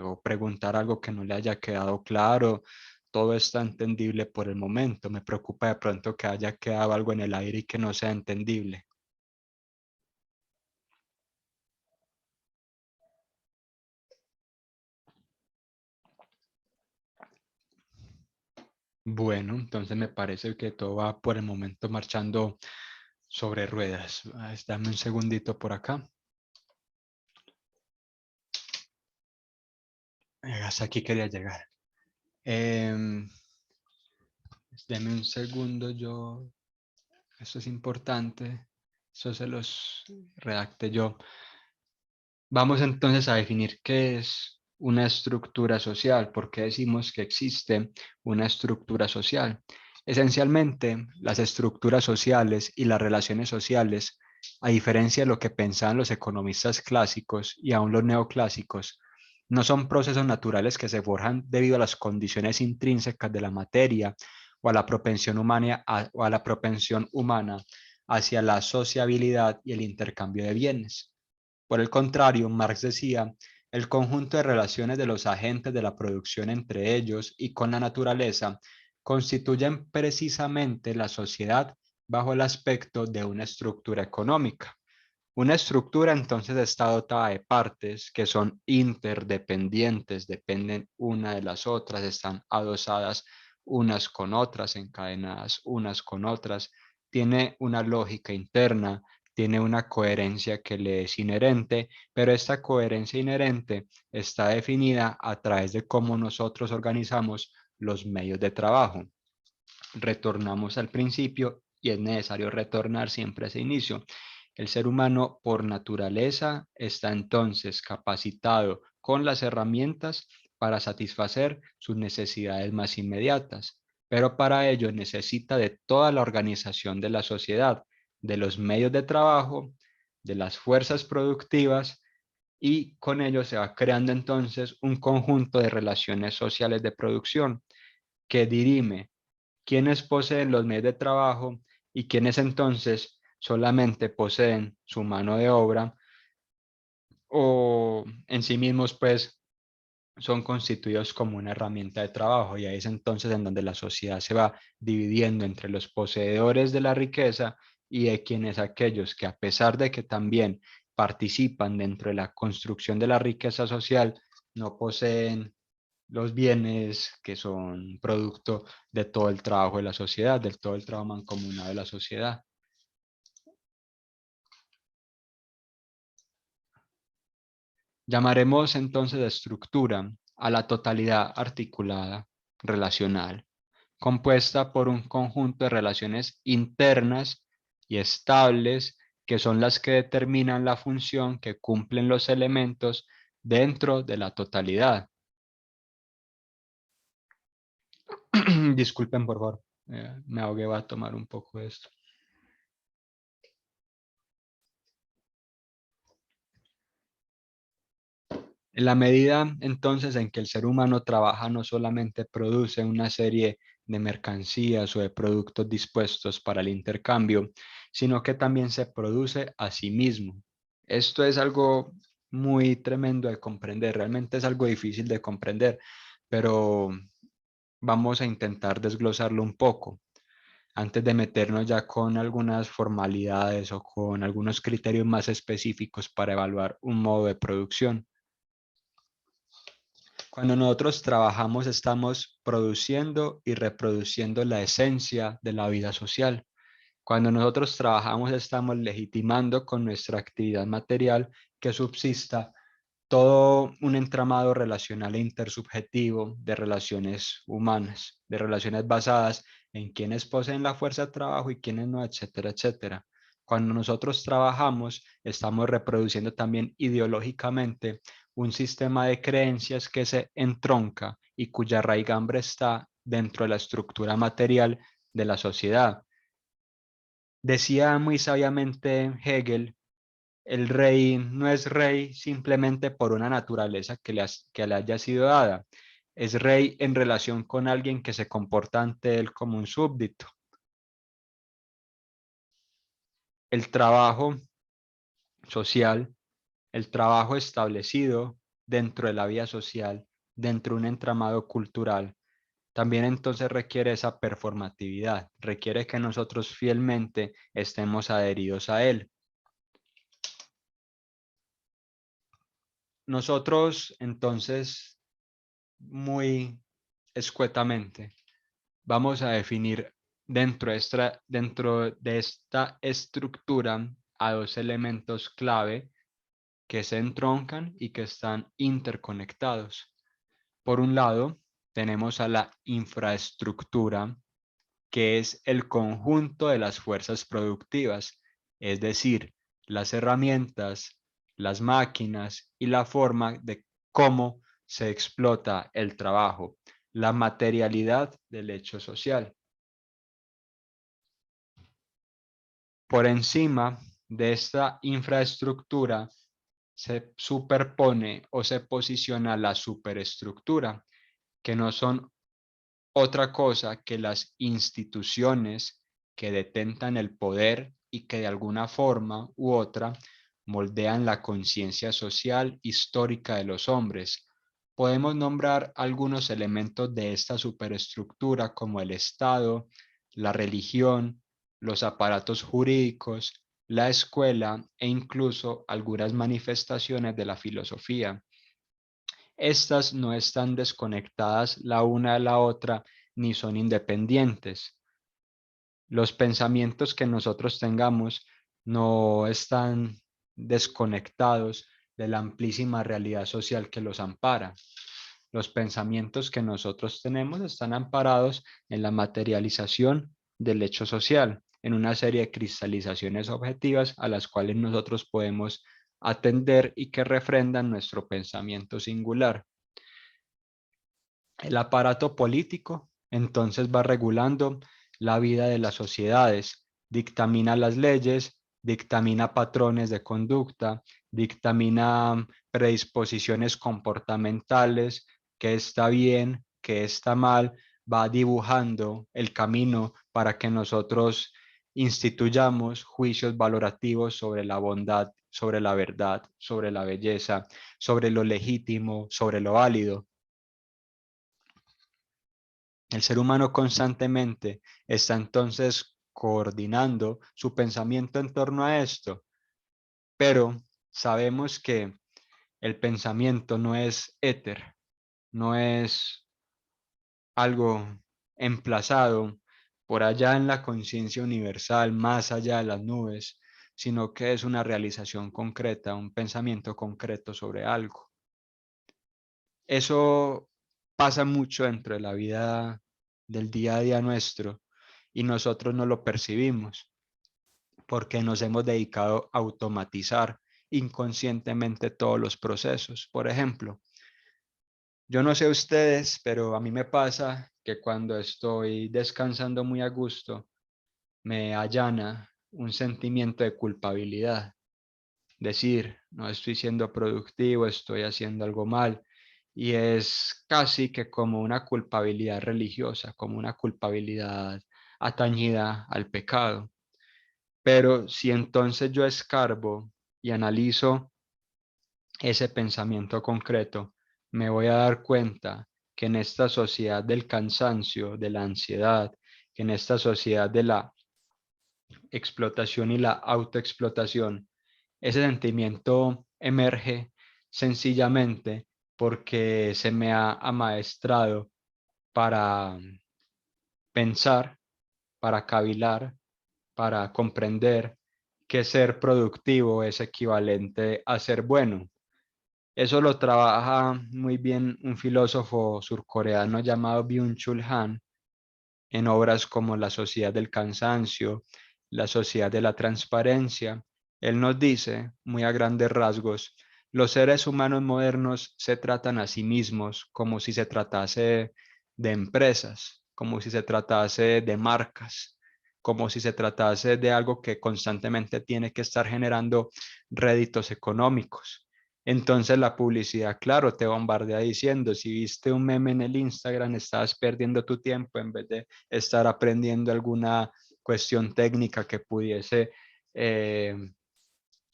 o preguntar algo que no le haya quedado claro? Todo está entendible por el momento. Me preocupa de pronto que haya quedado algo en el aire y que no sea entendible. Bueno, entonces me parece que todo va por el momento marchando sobre ruedas. Dame un segundito por acá. Hasta aquí quería llegar. Deme un segundo, esto es importante, eso se los redacté yo. Vamos entonces a definir qué es una estructura social, por qué decimos que existe una estructura social. Esencialmente, las estructuras sociales y las relaciones sociales, a diferencia de lo que pensaban los economistas clásicos y aún los neoclásicos, no son procesos naturales que se forjan debido a las condiciones intrínsecas de la materia o a la propensión humana hacia la sociabilidad y el intercambio de bienes. Por el contrario, Marx decía, el conjunto de relaciones de los agentes de la producción entre ellos y con la naturaleza constituyen precisamente la sociedad bajo el aspecto de una estructura económica. Una estructura entonces está dotada de partes que son interdependientes, dependen una de las otras, están adosadas unas con otras, encadenadas unas con otras, tiene una lógica interna, tiene una coherencia que le es inherente, pero esta coherencia inherente está definida a través de cómo nosotros organizamos los medios de trabajo. Retornamos al principio y es necesario retornar siempre a ese inicio. El ser humano por naturaleza está entonces capacitado con las herramientas para satisfacer sus necesidades más inmediatas, pero para ello necesita de toda la organización de la sociedad, de los medios de trabajo, de las fuerzas productivas, y con ello se va creando entonces un conjunto de relaciones sociales de producción que dirime quiénes poseen los medios de trabajo y quiénes entonces solamente poseen su mano de obra o en sí mismos pues son constituidos como una herramienta de trabajo, y ahí es entonces en donde la sociedad se va dividiendo entre los poseedores de la riqueza y de quienes aquellos que, a pesar de que también participan dentro de la construcción de la riqueza social, no poseen los bienes que son producto de todo el trabajo de la sociedad, de todo el trabajo mancomunado de la sociedad. Llamaremos entonces de estructura a la totalidad articulada relacional, compuesta por un conjunto de relaciones internas y estables que son las que determinan la función que cumplen los elementos dentro de la totalidad. Disculpen, por favor, me ahogué, voy a tomar un poco de esto. En la medida entonces en que el ser humano trabaja, no solamente produce una serie de mercancías o de productos dispuestos para el intercambio, sino que también se produce a sí mismo. Esto es algo muy tremendo de comprender, realmente es algo difícil de comprender, pero vamos a intentar desglosarlo un poco antes de meternos ya con algunas formalidades o con algunos criterios más específicos para evaluar un modo de producción. Cuando nosotros trabajamos, estamos produciendo y reproduciendo la esencia de la vida social. Cuando nosotros trabajamos, estamos legitimando con nuestra actividad material que subsista todo un entramado relacional e intersubjetivo de relaciones humanas, de relaciones basadas en quienes poseen la fuerza de trabajo y quienes no, etcétera, etcétera. Cuando nosotros trabajamos, estamos reproduciendo también ideológicamente un sistema de creencias que se entronca y cuya raigambre está dentro de la estructura material de la sociedad. Decía muy sabiamente Hegel, el rey no es rey simplemente por una naturaleza que le haya sido dada. Es rey en relación con alguien que se comporta ante él como un súbdito. El trabajo social, el trabajo establecido dentro de la vida social, dentro de un entramado cultural, también entonces requiere esa performatividad, requiere que nosotros fielmente estemos adheridos a él. Nosotros entonces, muy escuetamente, vamos a definir dentro de esta estructura a dos elementos clave que se entroncan y que están interconectados. Por un lado, tenemos a la infraestructura, que es el conjunto de las fuerzas productivas, es decir, las herramientas, las máquinas y la forma de cómo se explota el trabajo, la materialidad del hecho social. Por encima de esta infraestructura se superpone o se posiciona la superestructura, que no son otra cosa que las instituciones que detentan el poder y que de alguna forma u otra moldean la conciencia social histórica de los hombres. Podemos nombrar algunos elementos de esta superestructura como el Estado, la religión, los aparatos jurídicos, la escuela e incluso algunas manifestaciones de la filosofía. Estas no están desconectadas la una de la otra ni son independientes. Los pensamientos que nosotros tengamos no están desconectados de la amplísima realidad social que los ampara. Los pensamientos que nosotros tenemos están amparados en la materialización del hecho social, en una serie de cristalizaciones objetivas a las cuales nosotros podemos atender y que refrendan nuestro pensamiento singular. El aparato político entonces va regulando la vida de las sociedades, dictamina las leyes, dictamina patrones de conducta, dictamina predisposiciones comportamentales, qué está bien, qué está mal, va dibujando el camino para que nosotros instituyamos juicios valorativos sobre la bondad, sobre la verdad, sobre la belleza, sobre lo legítimo, sobre lo válido. El ser humano constantemente está entonces coordinando su pensamiento en torno a esto, pero sabemos que el pensamiento no es éter, no es algo emplazado por allá en la conciencia universal, más allá de las nubes, sino que es una realización concreta, un pensamiento concreto sobre algo. Eso pasa mucho dentro de la vida del día a día nuestro y nosotros no lo percibimos porque nos hemos dedicado a automatizar inconscientemente todos los procesos. Por ejemplo, yo no sé ustedes, pero a mí me pasa que cuando estoy descansando muy a gusto, me allana un sentimiento de culpabilidad. Decir, no estoy siendo productivo, estoy haciendo algo mal. Y es casi que como una culpabilidad religiosa, como una culpabilidad atañida al pecado. Pero si entonces yo escarbo y analizo ese pensamiento concreto, me voy a dar cuenta que en esta sociedad del cansancio, de la ansiedad, que en esta sociedad de la explotación y la autoexplotación, ese sentimiento emerge sencillamente porque se me ha amaestrado para pensar, para cavilar, para comprender que ser productivo es equivalente a ser bueno. Eso lo trabaja muy bien un filósofo surcoreano llamado Byung-Chul Han en obras como La sociedad del cansancio, La sociedad de la transparencia. Él nos dice, muy a grandes rasgos, los seres humanos modernos se tratan a sí mismos como si se tratase de empresas, como si se tratase de marcas, como si se tratase de algo que constantemente tiene que estar generando réditos económicos. Entonces la publicidad, claro, te bombardea diciendo, si viste un meme en el Instagram, estabas perdiendo tu tiempo en vez de estar aprendiendo alguna cuestión técnica que pudiese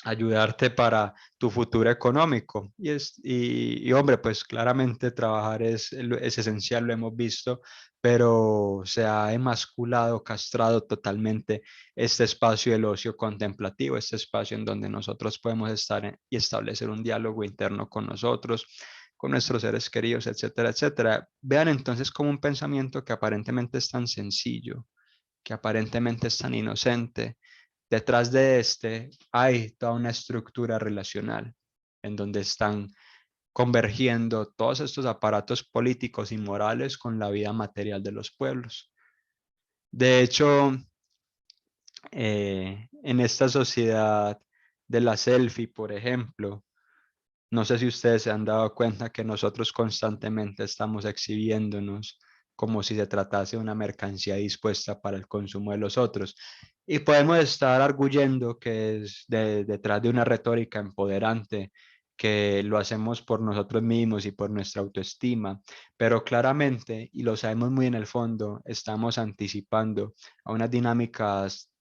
ayudarte para tu futuro económico. Hombre, pues claramente trabajar es esencial, lo hemos visto, pero se ha emasculado, castrado totalmente este espacio del ocio contemplativo, este espacio en donde nosotros podemos estar y establecer un diálogo interno con nosotros, con nuestros seres queridos, etcétera, etcétera. Vean entonces como un pensamiento que aparentemente es tan sencillo, que aparentemente es tan inocente, detrás de este hay toda una estructura relacional en donde están convergiendo todos estos aparatos políticos y morales con la vida material de los pueblos. De hecho, en esta sociedad de la selfie, por ejemplo, no sé si ustedes se han dado cuenta que nosotros constantemente estamos exhibiéndonos como si se tratase de una mercancía dispuesta para el consumo de los otros. Y podemos estar arguyendo que es detrás de una retórica empoderante, que lo hacemos por nosotros mismos y por nuestra autoestima, pero claramente, y lo sabemos muy en el fondo, estamos anticipando a unas dinámicas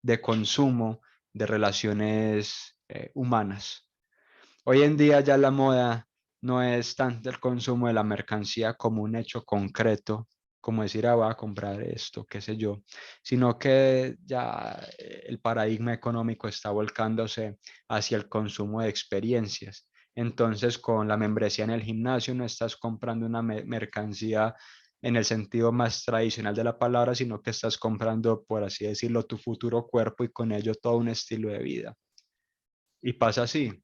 de consumo de relaciones humanas. Hoy en día ya la moda no es tanto el consumo de la mercancía como un hecho concreto, como decir, voy a comprar esto, qué sé yo, sino que ya el paradigma económico está volcándose hacia el consumo de experiencias. Entonces, con la membresía en el gimnasio no estás comprando una mercancía en el sentido más tradicional de la palabra, sino que estás comprando, por así decirlo, tu futuro cuerpo y con ello todo un estilo de vida. Y pasa así.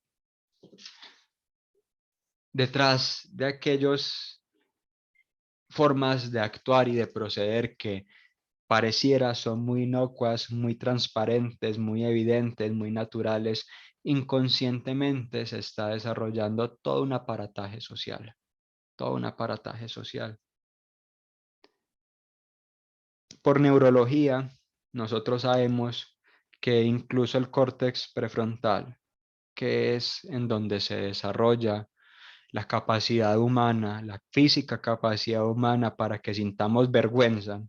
Detrás de aquellas formas de actuar y de proceder que pareciera son muy inocuas, muy transparentes, muy evidentes, muy naturales, inconscientemente se está desarrollando todo un aparataje social, todo un aparataje social. Por neurología, nosotros sabemos que incluso el córtex prefrontal, que es en donde se desarrolla la capacidad humana, la física capacidad humana para que sintamos vergüenza,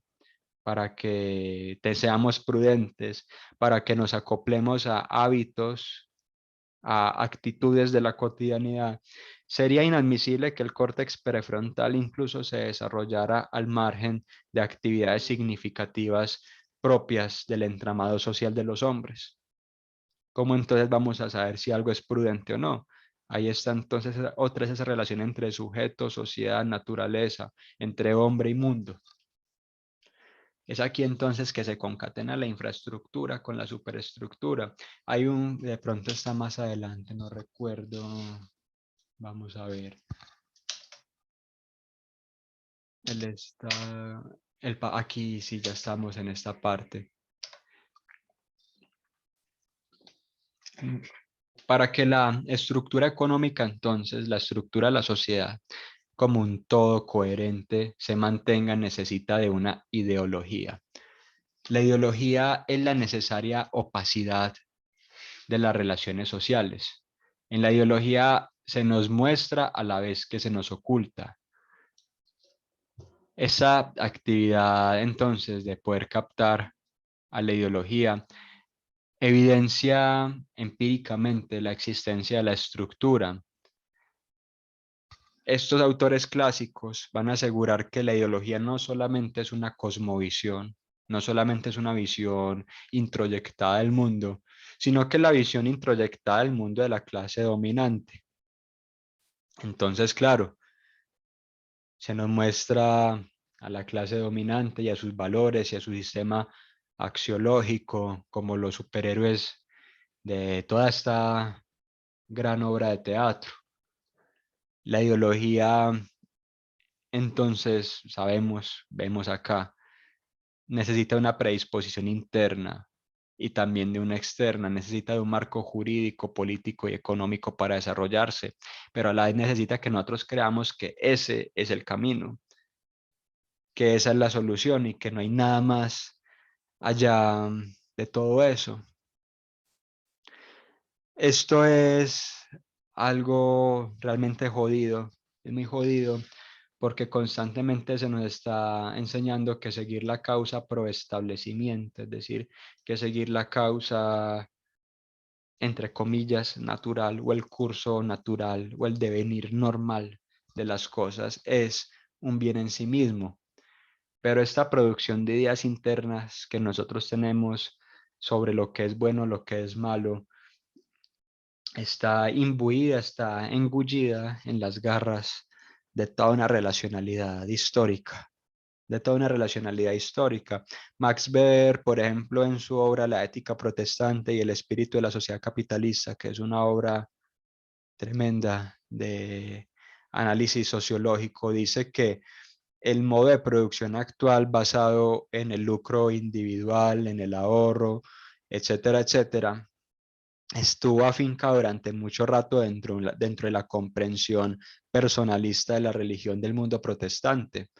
para que seamos prudentes, para que nos acoplemos a hábitos, a actitudes de la cotidianidad. Sería inadmisible que el córtex prefrontal incluso se desarrollara al margen de actividades significativas propias del entramado social de los hombres. ¿Cómo entonces vamos a saber si algo es prudente o no? Ahí está entonces otra esa relación entre sujeto, sociedad, naturaleza, entre hombre y mundo. Es aquí entonces que se concatena la infraestructura con la superestructura. Hay de pronto está más adelante, no recuerdo. Vamos a ver. Él está, aquí sí ya estamos en esta parte. Para que la estructura económica, entonces, la estructura de la sociedad, como un todo coherente, se mantenga, necesita de una ideología. La ideología es la necesaria opacidad de las relaciones sociales. En la ideología se nos muestra a la vez que se nos oculta. Esa actividad, entonces, de poder captar a la ideología evidencia empíricamente la existencia de la estructura. Estos autores clásicos van a asegurar que la ideología no solamente es una cosmovisión, no solamente es una visión introyectada del mundo, sino que es la visión introyectada del mundo de la clase dominante. Entonces, claro, se nos muestra a la clase dominante y a sus valores y a su sistema axiológico como los superhéroes de toda esta gran obra de teatro. La ideología, entonces, sabemos, vemos acá, necesita una predisposición interna y también de una externa, necesita de un marco jurídico, político y económico para desarrollarse, pero a la vez necesita que nosotros creamos que ese es el camino, que esa es la solución y que no hay nada más allá de todo eso. Esto es algo realmente jodido, es muy jodido porque constantemente se nos está enseñando que seguir la causa pro establecimiento, es decir, que seguir la causa, entre comillas, natural o el curso natural o el devenir normal de las cosas es un bien en sí mismo. Pero esta producción de ideas internas que nosotros tenemos sobre lo que es bueno, lo que es malo, está imbuida, está engullida en las garras de toda una relacionalidad histórica, de toda una relacionalidad histórica. Max Weber, por ejemplo, en su obra La ética protestante y el espíritu de la sociedad capitalista, que es una obra tremenda, de análisis sociológico, dice que el modo de producción actual basado en el lucro individual, en el ahorro, etcétera, etcétera, estuvo afincado durante mucho rato dentro de la comprensión personalista de la religión del mundo protestante.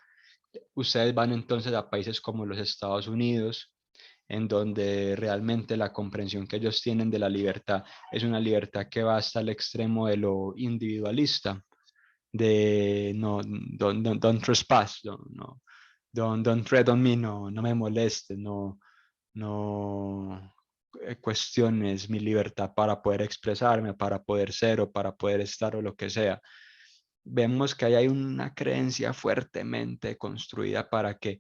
Ustedes van entonces a países como los Estados Unidos, en donde realmente la comprensión que ellos tienen de la libertad es una libertad que va hasta el extremo de lo individualista, de no, don't trespass, don't tread on me, no me moleste, no cuestiones mi libertad para poder expresarme, para poder ser o para poder estar o lo que sea. Vemos que ahí hay una creencia fuertemente construida para que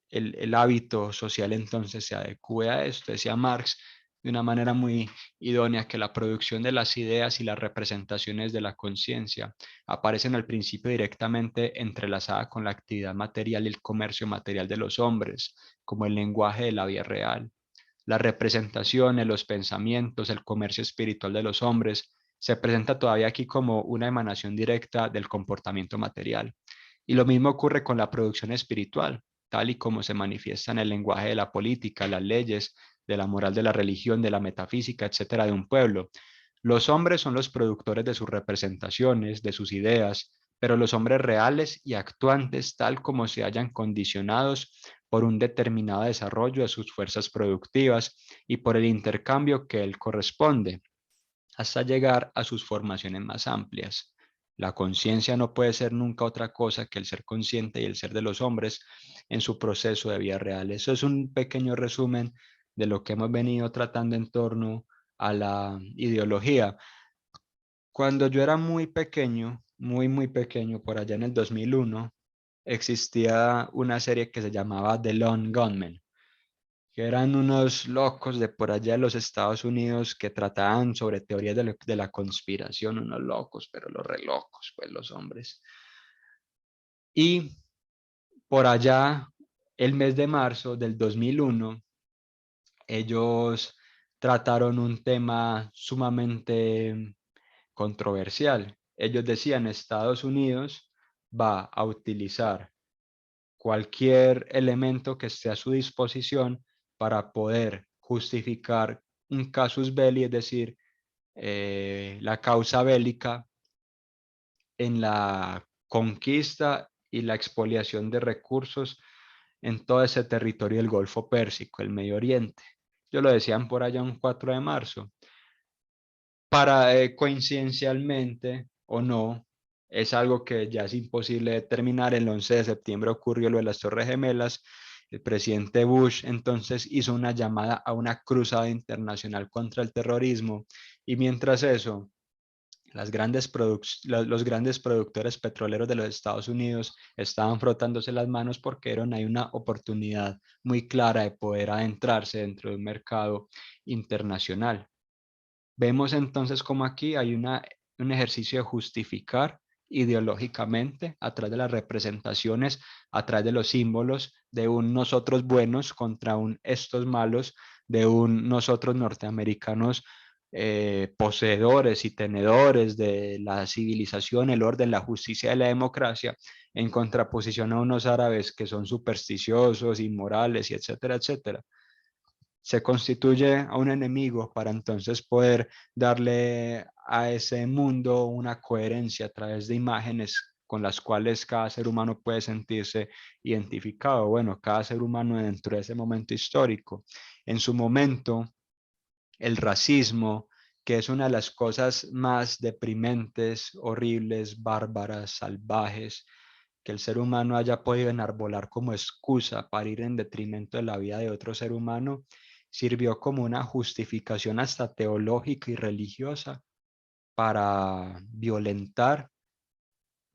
el hábito social entonces se adecue a esto. Decía Marx de una manera muy idónea que la producción de las ideas y las representaciones de la conciencia aparecen al principio directamente entrelazada con la actividad material y el comercio material de los hombres, como el lenguaje de la vida real. Las representaciones, los pensamientos, el comercio espiritual de los hombres se presenta todavía aquí como una emanación directa del comportamiento material. Y lo mismo ocurre con la producción espiritual, tal y como se manifiesta en el lenguaje de la política, las leyes, de la moral de la religión, de la metafísica, etcétera, de un pueblo. Los hombres son los productores de sus representaciones, de sus ideas, pero los hombres reales y actuantes, tal como se hayan condicionados por un determinado desarrollo de sus fuerzas productivas y por el intercambio que él corresponde, hasta llegar a sus formaciones más amplias. La conciencia no puede ser nunca otra cosa que el ser consciente y el ser de los hombres en su proceso de vida real. Eso es un pequeño resumen de lo que hemos venido tratando en torno a la ideología. Cuando yo era muy pequeño, muy pequeño, por allá en el 2001, existía una serie que se llamaba The Lone Gunmen, que eran unos locos de por allá de los Estados Unidos que trataban sobre teorías de la conspiración, unos locos, pero los re locos, pues los hombres. Y por allá, el mes de marzo del 2001, ellos trataron un tema sumamente controversial. Ellos decían, Estados Unidos va a utilizar cualquier elemento que esté a su disposición para poder justificar un casus belli, es decir, la causa bélica en la conquista y la expoliación de recursos en todo ese territorio del Golfo Pérsico, el Medio Oriente. Yo lo decían por allá un 4 de marzo. Para coincidencialmente o no, es algo que ya es imposible determinar. El 11 de septiembre ocurrió lo de las Torres Gemelas. El presidente Bush entonces hizo una llamada a una cruzada internacional contra el terrorismo y mientras eso, los grandes productores petroleros de los Estados Unidos estaban frotándose las manos porque hay una oportunidad muy clara de poder adentrarse dentro de un mercado internacional. Vemos entonces como aquí hay un ejercicio de justificar ideológicamente a través de las representaciones, a través de los símbolos de un nosotros buenos contra un estos malos, de un nosotros norteamericanos poseedores y tenedores de la civilización, el orden, la justicia y la democracia, en contraposición a unos árabes que son supersticiosos, inmorales y etcétera, etcétera. Se constituye a un enemigo para entonces poder darle a ese mundo una coherencia a través de imágenes con las cuales cada ser humano puede sentirse identificado. Bueno, cada ser humano dentro de ese momento histórico. En su momento, el racismo, que es una de las cosas más deprimentes, horribles, bárbaras, salvajes, que el ser humano haya podido enarbolar como excusa para ir en detrimento de la vida de otro ser humano, sirvió como una justificación hasta teológica y religiosa para violentar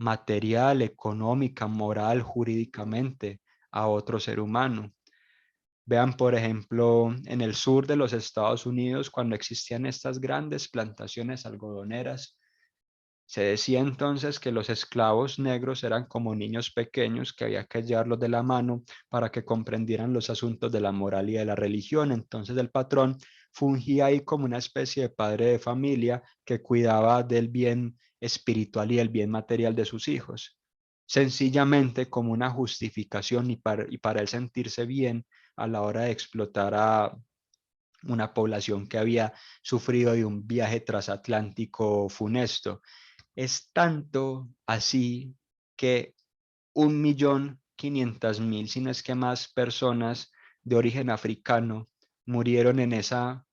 material, económica, moral, jurídicamente a otro ser humano. Vean, por ejemplo, en el sur de los Estados Unidos, cuando existían estas grandes plantaciones algodoneras, Se decía entonces que los esclavos negros eran como niños pequeños que había que llevarlos de la mano para que comprendieran los asuntos de la moral y de la religión. Entonces el patrón fungía ahí como una especie de padre de familia que cuidaba del bien espiritual y el bien material de sus hijos, sencillamente como una justificación y para él sentirse bien a la hora de explotar a una población que había sufrido de un viaje transatlántico funesto. Es tanto así que 1.500.000, si no es que más personas de origen africano murieron en esa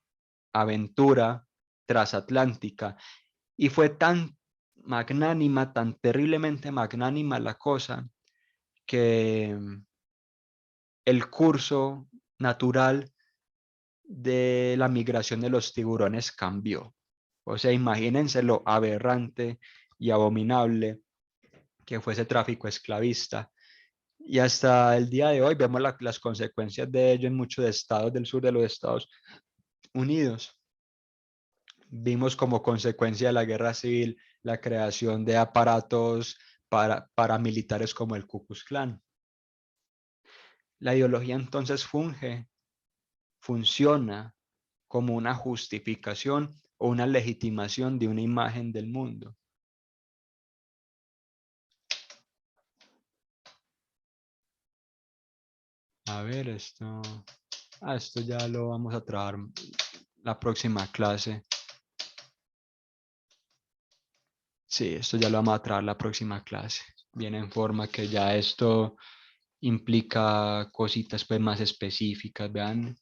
aventura transatlántica. Y fue tan magnánima, tan terriblemente magnánima la cosa, que el curso natural de la migración de los tiburones cambió. O sea, imagínense lo aberrante y abominable que fue ese tráfico esclavista. Y hasta el día de hoy vemos las consecuencias de ello en muchos estados del sur de los Estados Unidos. Vimos como consecuencia de la guerra civil la creación de aparatos paramilitares como el Ku Klux Klan. La ideología entonces funciona como una justificación o una legitimación de una imagen del mundo. A ver, esto ya lo vamos a trabajar la próxima clase. Sí, esto ya lo vamos a traer la próxima clase. Viene en forma que ya esto implica cositas pues más específicas, vean.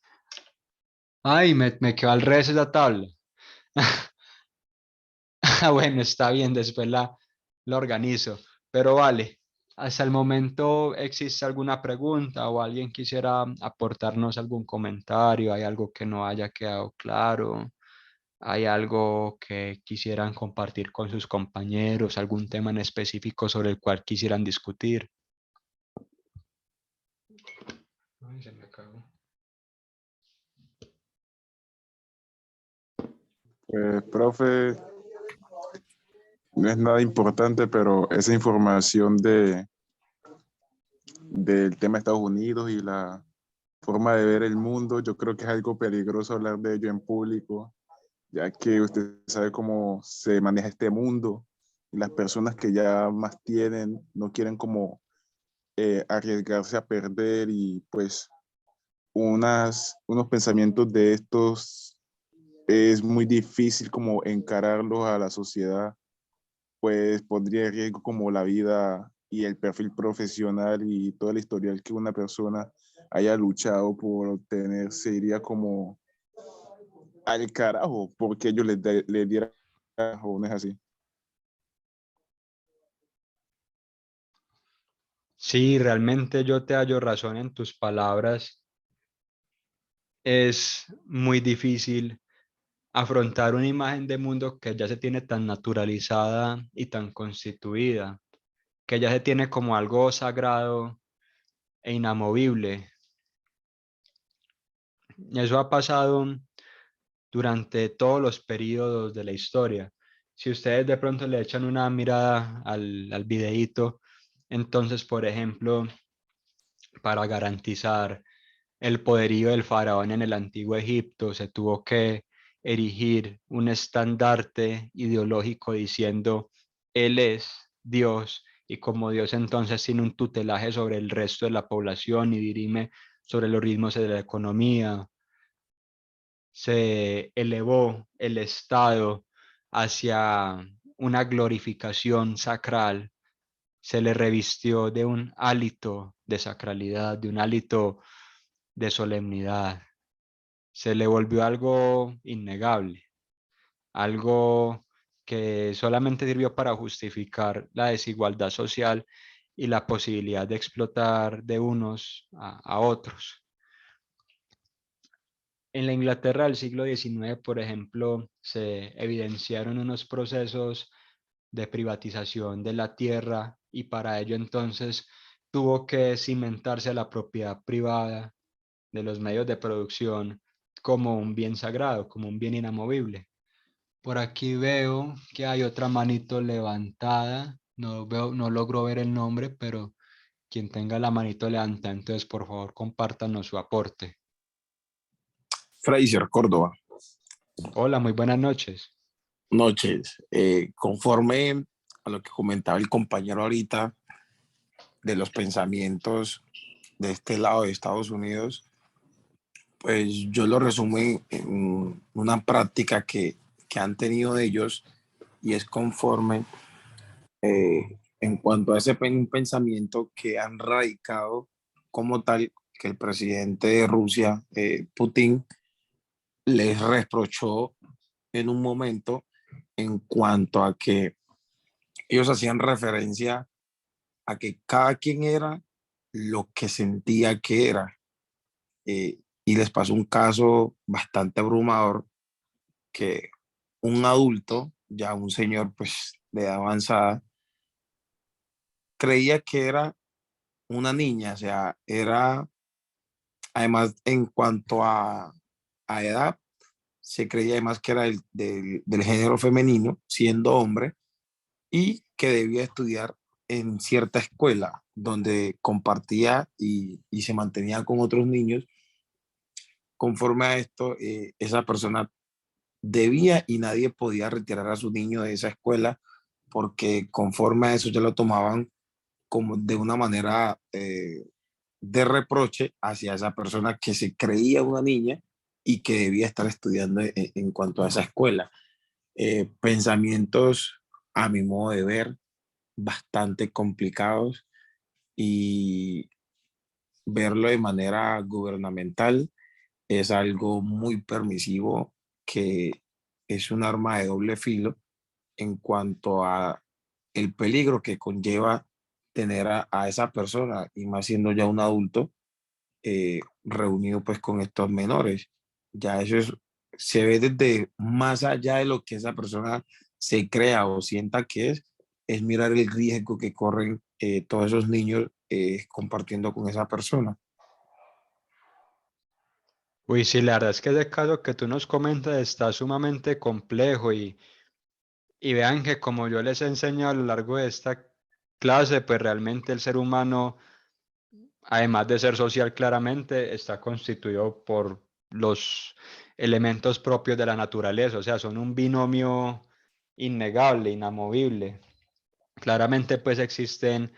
Ay, me quedó al revés esa tabla. Bueno, está bien, después la organizo. Pero vale, hasta el momento, ¿existe alguna pregunta o alguien quisiera aportarnos algún comentario? ¿Hay algo que no haya quedado claro? ¿Hay algo que quisieran compartir con sus compañeros? ¿Algún tema en específico sobre el cual quisieran discutir? Ay, se me acabó. Pues, profe, no es nada importante, pero esa información del tema de Estados Unidos y la forma de ver el mundo, yo creo que es algo peligroso hablar de ello en público, ya que usted sabe cómo se maneja este mundo y las personas que ya más tienen no quieren como arriesgarse a perder y pues unos pensamientos de estos es muy difícil como encararlos a la sociedad, pues pondría en riesgo como la vida y el perfil profesional y todo el historial que una persona haya luchado por obtener, se iría como al carajo, porque ellos les dieran carajo, ¿no es así? Sí, realmente yo te hallo razón en tus palabras. Es muy difícil afrontar una imagen de mundo que ya se tiene tan naturalizada y tan constituida, que ya se tiene como algo sagrado e inamovible. Eso ha pasado durante todos los periodos de la historia. Si ustedes de pronto le echan una mirada al videíto, entonces, por ejemplo, para garantizar el poderío del faraón en el antiguo Egipto, se tuvo que erigir un estandarte ideológico diciendo, Él es Dios, y como Dios entonces tiene un tutelaje sobre el resto de la población y dirime sobre los ritmos de la economía, se elevó el Estado hacia una glorificación sacral, se le revistió de un hálito de sacralidad, de un hálito de solemnidad, se le volvió algo innegable, algo que solamente sirvió para justificar la desigualdad social y la posibilidad de explotar de unos a otros. En la Inglaterra del siglo XIX, por ejemplo, se evidenciaron unos procesos de privatización de la tierra y para ello entonces tuvo que cimentarse la propiedad privada de los medios de producción como un bien sagrado, como un bien inamovible. Por aquí veo que hay otra manito levantada. No veo, no logro ver el nombre, pero quien tenga la manito levantada, entonces por favor compártanos su aporte. Fraser Córdoba, Hola, muy buenas noches. noches. Conforme a lo que comentaba el compañero ahorita de los pensamientos de este lado de Estados Unidos, pues yo lo resumo en una práctica que han tenido ellos y es conforme en cuanto a ese pensamiento que han radicado como tal que el presidente de Rusia, Putin, les reprochó en un momento en cuanto a que ellos hacían referencia a que cada quien era lo que sentía que era. Y les pasó un caso bastante abrumador que un adulto, ya un señor pues de edad avanzada, creía que era una niña, o sea, era, además en cuanto a edad, se creía además que era del género femenino, siendo hombre, y que debía estudiar en cierta escuela donde compartía y se mantenía con otros niños. Conforme a esto, esa persona debía y nadie podía retirar a su niño de esa escuela porque conforme a eso ya lo tomaban como de una manera de reproche hacia esa persona que se creía una niña y que debía estar estudiando en cuanto a esa escuela. Pensamientos, a mi modo de ver, bastante complicados y verlo de manera gubernamental es algo muy permisivo que es un arma de doble filo en cuanto a el peligro que conlleva tener a esa persona y más siendo ya un adulto reunido pues con estos menores. Ya eso es, se ve desde más allá de lo que esa persona se crea o sienta que es mirar el riesgo que corren todos esos niños compartiendo con esa persona. Uy, sí, la verdad es que ese caso que tú nos comentas está sumamente complejo y vean que como yo les he enseñado a lo largo de esta clase, pues realmente el ser humano, además de ser social claramente, está constituido por los elementos propios de la naturaleza, o sea, son un binomio innegable, inamovible. Claramente pues existen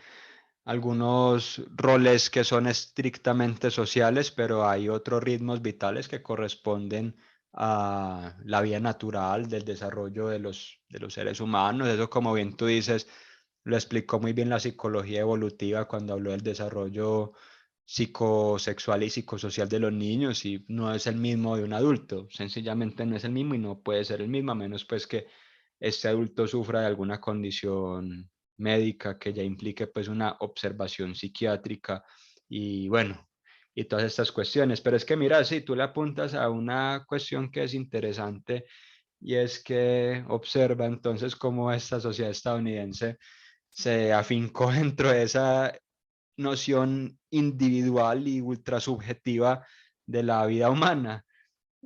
algunos roles que son estrictamente sociales, pero hay otros ritmos vitales que corresponden a la vía natural del desarrollo de los seres humanos. Eso, como bien tú dices, lo explicó muy bien la psicología evolutiva cuando habló del desarrollo psicosexual y psicosocial de los niños y no es el mismo de un adulto, sencillamente no es el mismo y no puede ser el mismo a menos pues que este adulto sufra de alguna condición médica que ya implique pues una observación psiquiátrica y bueno, y todas estas cuestiones. Pero es que mira, si tú le apuntas a una cuestión que es interesante y es que observa entonces cómo esta sociedad estadounidense se afincó dentro de esa noción individual y ultra subjetiva de la vida humana.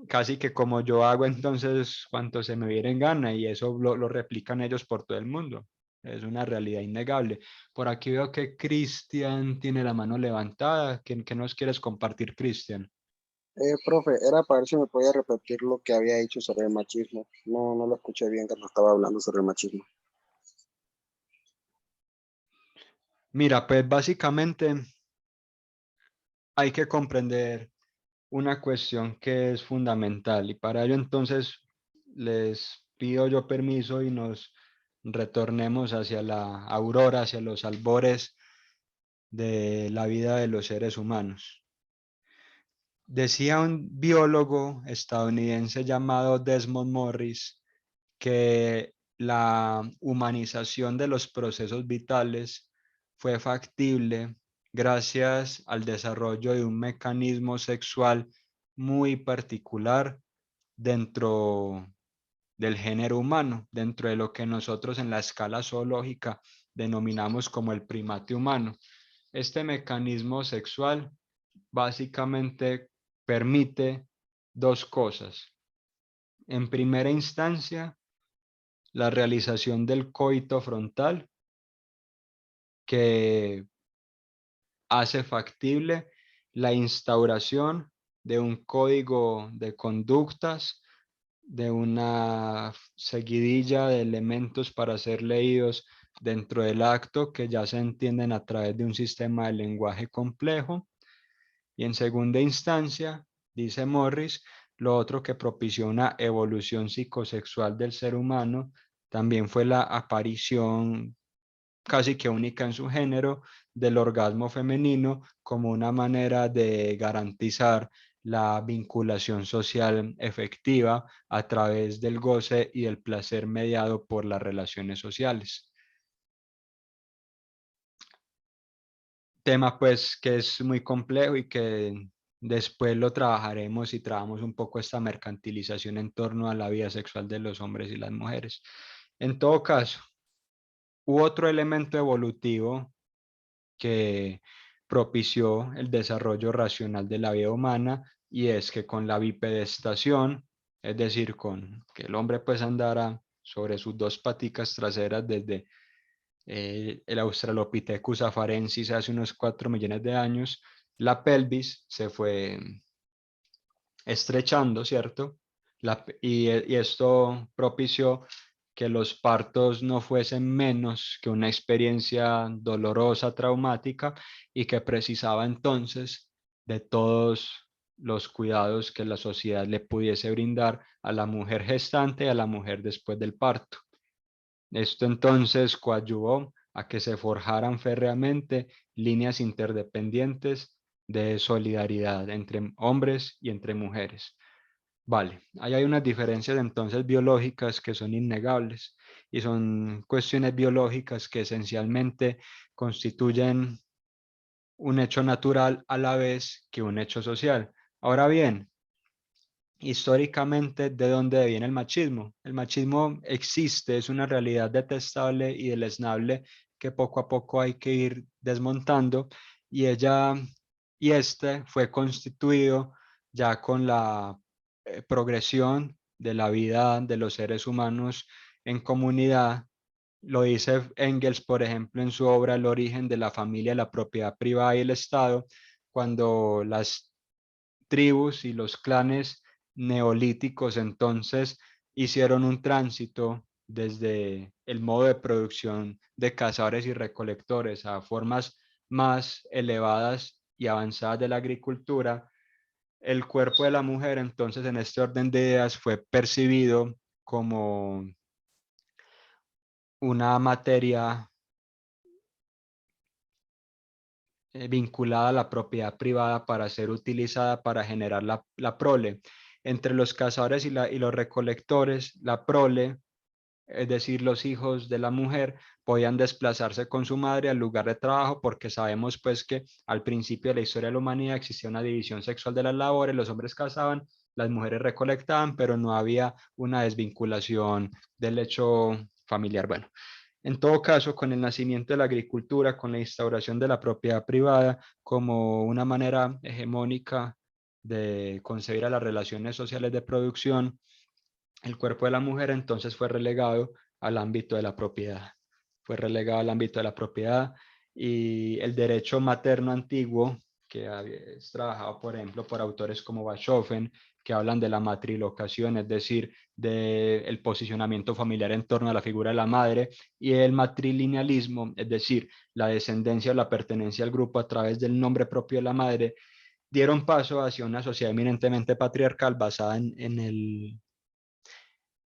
Casi que como yo hago entonces cuanto se me viene en gana y eso lo replican ellos por todo el mundo. Es una realidad innegable. Por aquí veo que Cristian tiene la mano levantada. ¿Qué nos quieres compartir, Cristian? Profe, era para ver si me podía repetir lo que había dicho sobre el machismo. No, no lo escuché bien cuando estaba hablando sobre el machismo. Mira, pues básicamente hay que comprender una cuestión que es fundamental y para ello entonces les pido yo permiso y nos retornemos hacia la aurora, hacia los albores de la vida de los seres humanos. Decía un biólogo estadounidense llamado Desmond Morris que la humanización de los procesos vitales fue factible gracias al desarrollo de un mecanismo sexual muy particular dentro del género humano, dentro de lo que nosotros en la escala zoológica denominamos como el primate humano. Este mecanismo sexual básicamente permite dos cosas. En primera instancia, la realización del coito frontal, que hace factible la instauración de un código de conductas, de una seguidilla de elementos para ser leídos dentro del acto que ya se entienden a través de un sistema de lenguaje complejo. Y en segunda instancia, dice Morris, lo otro que propició una evolución psicosexual del ser humano también fue la aparición casi que única en su género del orgasmo femenino como una manera de garantizar la vinculación social efectiva a través del goce y del placer mediado por las relaciones sociales. Tema pues que es muy complejo y que después lo trabajaremos y trabajamos un poco esta mercantilización en torno a la vida sexual de los hombres y las mujeres. En todo caso, hubo otro elemento evolutivo que propició el desarrollo racional de la vida humana, y es que con la bipedestación, es decir, con que el hombre pues andara sobre sus dos paticas traseras desde el Australopithecus afarensis hace unos 4 millones de años, la pelvis se fue estrechando, ¿cierto? Y esto propició que los partos no fuesen menos que una experiencia dolorosa, traumática, y que precisaba entonces de todos los cuidados que la sociedad le pudiese brindar a la mujer gestante y a la mujer después del parto. Esto entonces coadyuvó a que se forjaran férreamente líneas interdependientes de solidaridad entre hombres y entre mujeres. Vale, ahí hay unas diferencias entonces biológicas que son innegables, y son cuestiones biológicas que esencialmente constituyen un hecho natural a la vez que un hecho social. Ahora bien, históricamente, ¿de dónde viene el machismo? El machismo existe, es una realidad detestable y deleznable que poco a poco hay que ir desmontando, y este fue constituido ya con la progresión de la vida de los seres humanos en comunidad. Lo dice Engels, por ejemplo, en su obra El origen de la familia, la propiedad privada y el Estado, cuando las tribus y los clanes neolíticos entonces hicieron un tránsito desde el modo de producción de cazadores y recolectores a formas más elevadas y avanzadas de la agricultura. El cuerpo de la mujer entonces en este orden de ideas fue percibido como una materia vinculada a la propiedad privada para ser utilizada para generar la prole. Entre los cazadores y los recolectores, la prole, es decir, los hijos de la mujer, podían desplazarse con su madre al lugar de trabajo, porque sabemos pues que al principio de la historia de la humanidad existía una división sexual de las labores: los hombres cazaban, las mujeres recolectaban, pero no había una desvinculación del hecho familiar. Bueno, en todo caso, con el nacimiento de la agricultura, con la instauración de la propiedad privada como una manera hegemónica de concebir a las relaciones sociales de producción, el cuerpo de la mujer entonces fue relegado al ámbito de la propiedad. Fue relegado al ámbito de la propiedad, y el derecho materno antiguo, que es trabajado, por ejemplo, por autores como Bachofen, que hablan de la matrilocación, es decir, del posicionamiento familiar en torno a la figura de la madre, y el matrilinealismo, es decir, la descendencia o la pertenencia al grupo a través del nombre propio de la madre, dieron paso hacia una sociedad eminentemente patriarcal basada en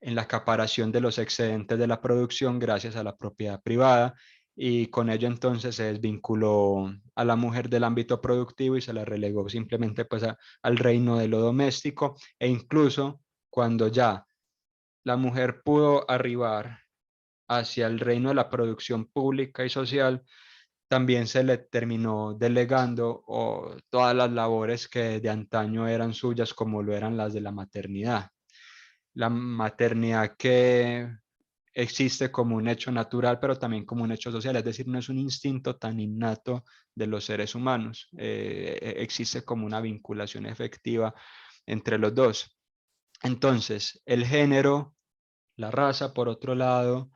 la acaparación de los excedentes de la producción gracias a la propiedad privada, y con ello entonces se desvinculó a la mujer del ámbito productivo y se la relegó simplemente pues al reino de lo doméstico. E incluso cuando ya la mujer pudo arribar hacia el reino de la producción pública y social, también se le terminó delegando todas las labores que de antaño eran suyas, como lo eran las de la maternidad. La maternidad que existe como un hecho natural, pero también como un hecho social, es decir, no es un instinto tan innato de los seres humanos, existe como una vinculación efectiva entre los dos. Entonces, el género, la raza, por otro lado,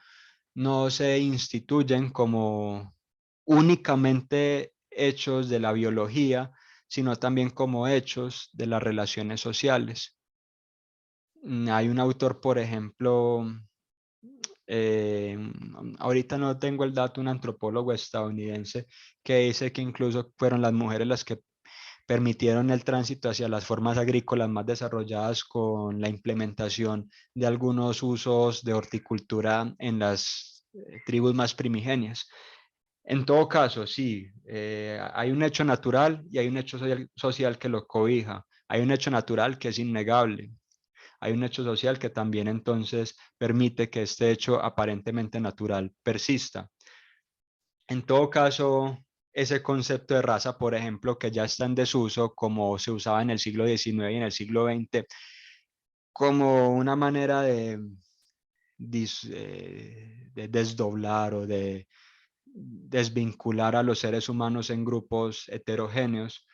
no se instituyen como únicamente hechos de la biología, sino también como hechos de las relaciones sociales. Hay un autor, por ejemplo, ahorita no tengo el dato, un antropólogo estadounidense que dice que incluso fueron las mujeres las que permitieron el tránsito hacia las formas agrícolas más desarrolladas con la implementación de algunos usos de horticultura en las tribus más primigenias. En todo caso, sí, hay un hecho natural y hay un hecho social que lo cobija. Hay un hecho natural que es innegable. Hay un hecho social que también entonces permite que este hecho aparentemente natural persista. En todo caso, ese concepto de raza, por ejemplo, que ya está en desuso, como se usaba en el siglo XIX y en el siglo XX, como una manera de desdoblar o de desvincular a los seres humanos en grupos heterogéneos,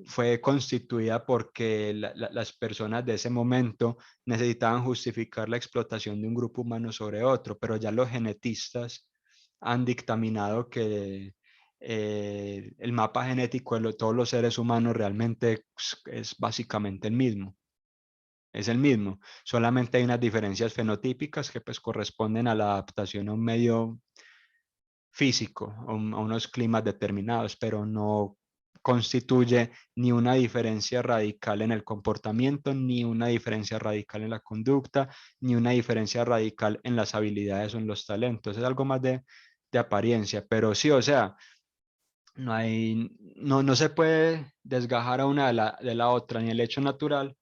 fue constituida porque las personas de ese momento necesitaban justificar la explotación de un grupo humano sobre otro, pero ya los genetistas han dictaminado que el mapa genético de todos los seres humanos realmente es básicamente el mismo. Es el mismo, solamente hay unas diferencias fenotípicas que pues corresponden a la adaptación a un medio físico, a unos climas determinados, pero no constituye ni una diferencia radical en el comportamiento, ni una diferencia radical en la conducta, ni una diferencia radical en las habilidades o en los talentos. Es algo más de apariencia, pero sí, o sea, no se puede desgajar a una de la otra, ni el hecho natural,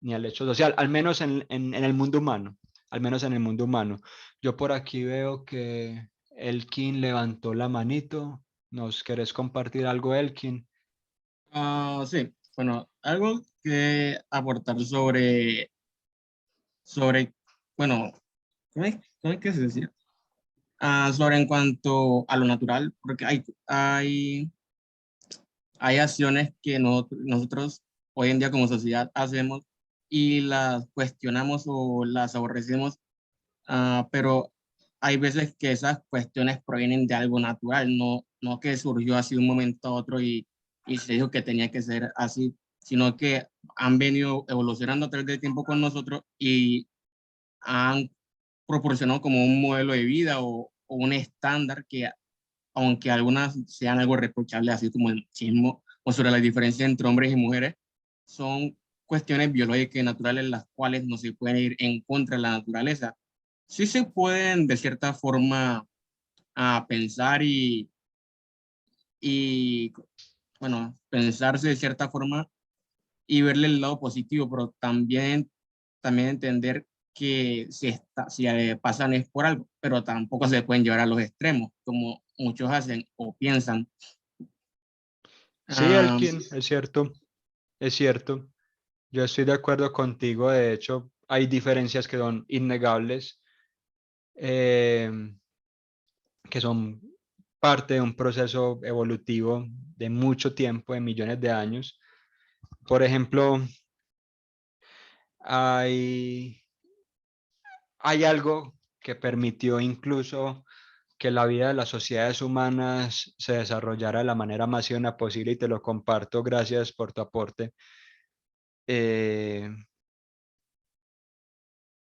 ni el hecho social, al menos en el mundo humano, al menos en el mundo humano. Yo por aquí veo que Elkin levantó la manito. ¿Nos querés compartir algo, Elkin? Sí, bueno, algo que aportar sobre, bueno, cómo es que se decía? Sobre en cuanto a lo natural, porque hay acciones que nosotros hoy en día como sociedad hacemos y las cuestionamos o las aborrecemos, pero hay veces que esas cuestiones provienen de algo natural, no que surgió así de un momento a otro y se dijo que tenía que ser así, sino que han venido evolucionando a través del tiempo con nosotros y han proporcionado como un modelo de vida o un estándar que, aunque algunas sean algo reprochables, así como el machismo o sobre la diferencia entre hombres y mujeres, son cuestiones biológicas y naturales las cuales no se pueden ir en contra de la naturaleza. Sí se pueden de cierta forma pensar y, bueno, pensarse de cierta forma y verle el lado positivo, pero también entender que si pasan es por algo, pero tampoco se pueden llevar a los extremos, como muchos hacen o piensan. Sí, Ah, Elkin, es cierto, es cierto. Yo estoy de acuerdo contigo. De hecho, hay diferencias que son innegables, eh, que son parte de un proceso evolutivo de mucho tiempo, de millones de años. Por ejemplo, hay, hay algo que permitió incluso que la vida de las sociedades humanas se desarrollara de la manera más idónea posible, y te lo comparto. Gracias por tu aporte. Eh,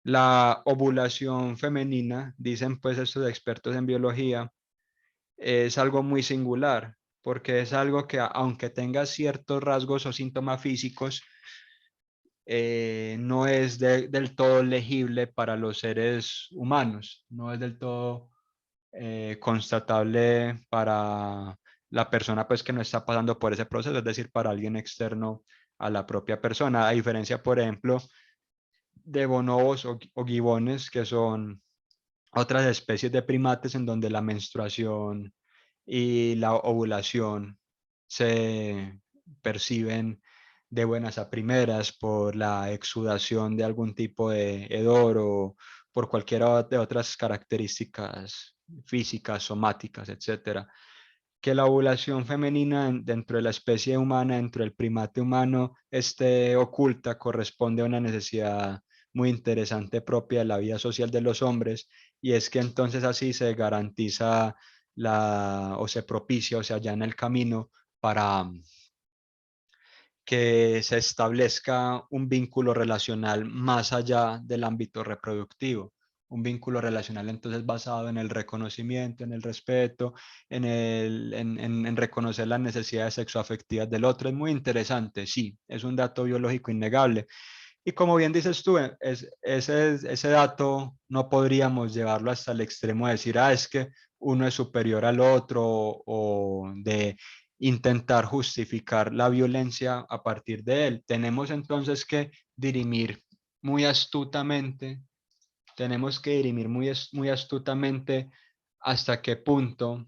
la ovulación femenina, dicen pues estos expertos en biología, es algo muy singular, porque es algo que aunque tenga ciertos rasgos o síntomas físicos, no es del todo legible para los seres humanos, no es del todo constatable para la persona pues que no está pasando por ese proceso, es decir, para alguien externo a la propia persona, a diferencia, por ejemplo, de bonobos o gibones, que son otras especies de primates en donde la menstruación y la ovulación se perciben de buenas a primeras por la exudación de algún tipo de hedor o por cualquiera de otras características físicas, somáticas, etcétera. Que la ovulación femenina dentro de la especie humana, dentro del primate humano, esté oculta, corresponde a una necesidad muy interesante propia de la vida social de los hombres, y es que entonces así se garantiza o se propicia o se allana el camino para que se establezca un vínculo relacional más allá del ámbito reproductivo. Un vínculo relacional entonces basado en el reconocimiento, en el respeto, en reconocer las necesidades sexoafectivas del otro. Es muy interesante, sí, es un dato biológico innegable. Y como bien dices tú, ese dato no podríamos llevarlo hasta el extremo de decir, es que uno es superior al otro, o de intentar justificar la violencia a partir de él. Tenemos entonces que dirimir muy astutamente, muy astutamente hasta qué punto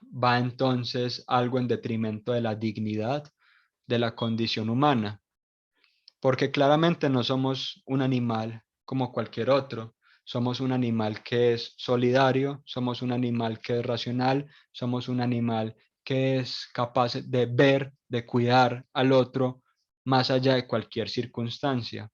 va entonces algo en detrimento de la dignidad de la condición humana, porque claramente no somos un animal como cualquier otro. Somos un animal que es solidario, somos un animal que es racional, somos un animal que es capaz de ver, de cuidar al otro más allá de cualquier circunstancia.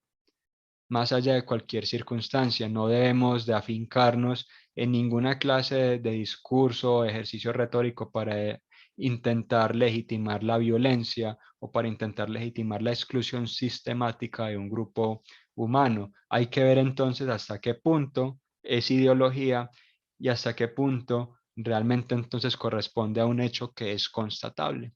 Más allá de cualquier circunstancia, no debemos de afincarnos en ninguna clase de discurso o ejercicio retórico para intentar legitimar la violencia o para intentar legitimar la exclusión sistemática de un grupo humano. Hay que ver entonces hasta qué punto es ideología y hasta qué punto realmente entonces corresponde a un hecho que es constatable.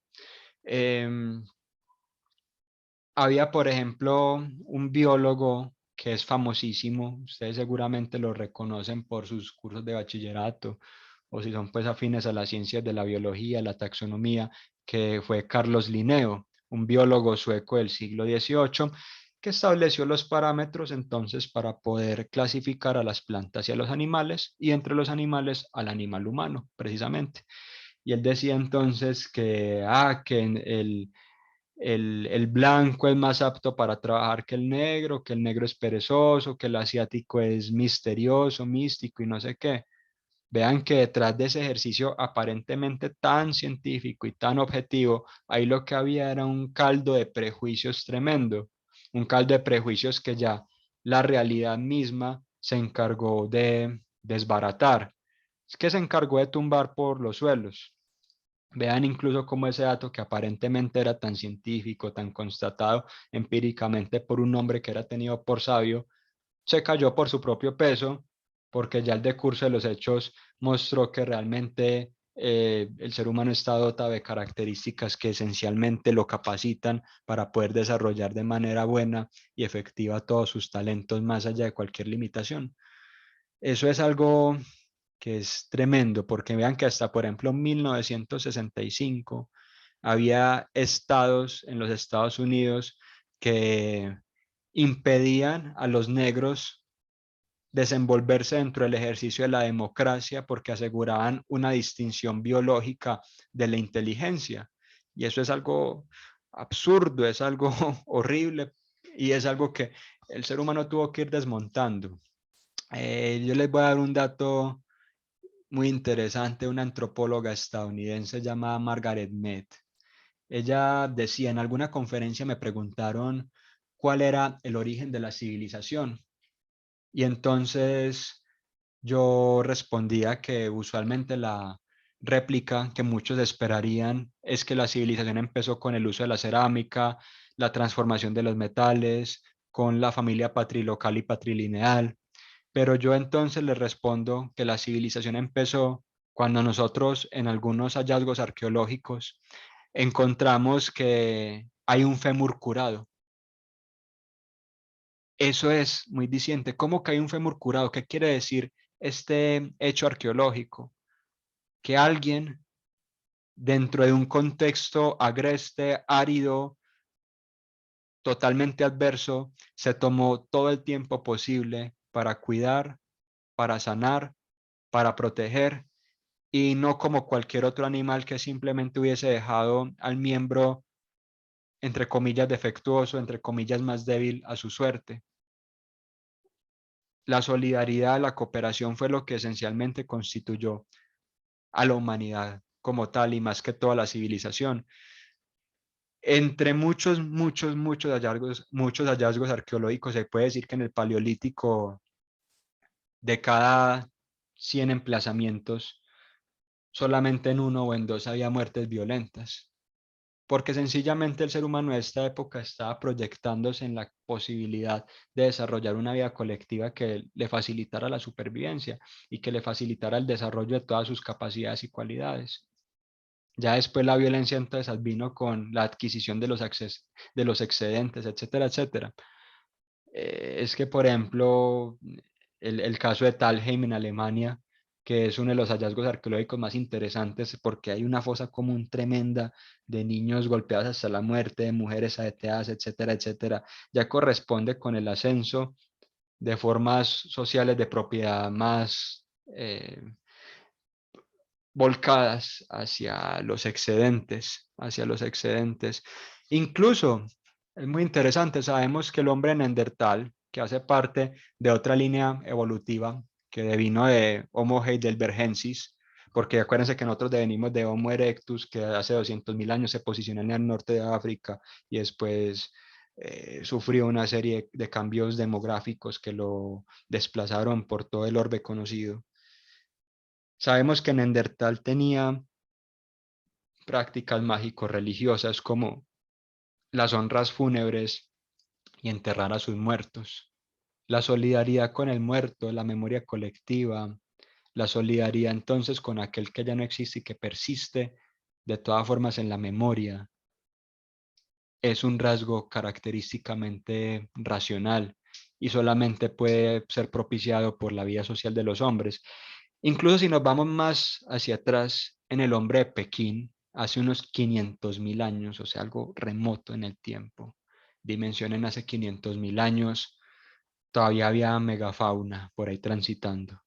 Había, por ejemplo, un biólogo que es famosísimo, ustedes seguramente lo reconocen por sus cursos de bachillerato, o si son pues afines a las ciencias de la biología, la taxonomía, que fue Carlos Linneo, un biólogo sueco del siglo XVIII, que estableció los parámetros entonces para poder clasificar a las plantas y a los animales, y entre los animales al animal humano, precisamente. Y él decía entonces que el blanco es más apto para trabajar que el negro es perezoso, que el asiático es misterioso, místico y no sé qué. Vean que detrás de ese ejercicio aparentemente tan científico y tan objetivo, ahí lo que había era un caldo de prejuicios tremendo, un caldo de prejuicios que ya la realidad misma se encargó de desbaratar, es que se encargó de tumbar por los suelos. Vean incluso cómo ese dato que aparentemente era tan científico, tan constatado empíricamente por un hombre que era tenido por sabio, se cayó por su propio peso, porque ya el decurso de los hechos mostró que realmente el ser humano está dotado de características que esencialmente lo capacitan para poder desarrollar de manera buena y efectiva todos sus talentos más allá de cualquier limitación. Eso es algo que es tremendo, porque vean que hasta, por ejemplo, en 1965 había estados en los Estados Unidos que impedían a los negros desenvolverse dentro del ejercicio de la democracia porque aseguraban una distinción biológica de la inteligencia. Y eso es algo absurdo, es algo horrible y es algo que el ser humano tuvo que ir desmontando. Yo les voy a dar un dato muy interesante, una antropóloga estadounidense llamada Margaret Mead. Ella decía, en alguna conferencia me preguntaron cuál era el origen de la civilización. Y entonces yo respondía que usualmente la réplica que muchos esperarían es que la civilización empezó con el uso de la cerámica, la transformación de los metales, con la familia patrilocal y patrilineal. Pero yo entonces le respondo que la civilización empezó cuando nosotros en algunos hallazgos arqueológicos encontramos que hay un fémur curado. Eso es muy diciente. ¿Cómo que hay un fémur curado? ¿Qué quiere decir este hecho arqueológico? Que alguien dentro de un contexto agreste, árido, totalmente adverso, se tomó todo el tiempo posible para cuidar, para sanar, para proteger, y no como cualquier otro animal que simplemente hubiese dejado al miembro, entre comillas, defectuoso, entre comillas, más débil a su suerte. La solidaridad, la cooperación fue lo que esencialmente constituyó a la humanidad como tal y más que toda la civilización. Entre muchos hallazgos arqueológicos, se puede decir que en el Paleolítico, de cada 100 emplazamientos, solamente en 1 o en 2 había muertes violentas, porque sencillamente el ser humano de esta época estaba proyectándose en la posibilidad de desarrollar una vida colectiva que le facilitara la supervivencia y que le facilitara el desarrollo de todas sus capacidades y cualidades. Ya después la violencia entonces vino con la adquisición de los excedentes, etcétera, etcétera. Es que, por ejemplo, el caso de Talheim en Alemania, que es uno de los hallazgos arqueológicos más interesantes porque hay una fosa común tremenda de niños golpeados hasta la muerte, de mujeres saeteadas, etcétera, etcétera, ya corresponde con el ascenso de formas sociales de propiedad más volcadas hacia los excedentes, Incluso, es muy interesante, sabemos que el hombre neandertal, que hace parte de otra línea evolutiva, que devino de Homo heidelbergensis, porque acuérdense que nosotros devenimos de Homo erectus, que hace 200.000 años se posicionó en el norte de África y después sufrió una serie de cambios demográficos que lo desplazaron por todo el orbe conocido. Sabemos que Neandertal tenía prácticas mágico-religiosas como las honras fúnebres y enterrar a sus muertos. La solidaridad con el muerto, la memoria colectiva, la solidaridad entonces con aquel que ya no existe y que persiste de todas formas en la memoria, es un rasgo característicamente racional y solamente puede ser propiciado por la vida social de los hombres. Incluso si nos vamos más hacia atrás, en el hombre de Pekín, hace unos 500.000 años, o sea, algo remoto en el tiempo, dimensionen hace 500.000 años, todavía había megafauna por ahí transitando.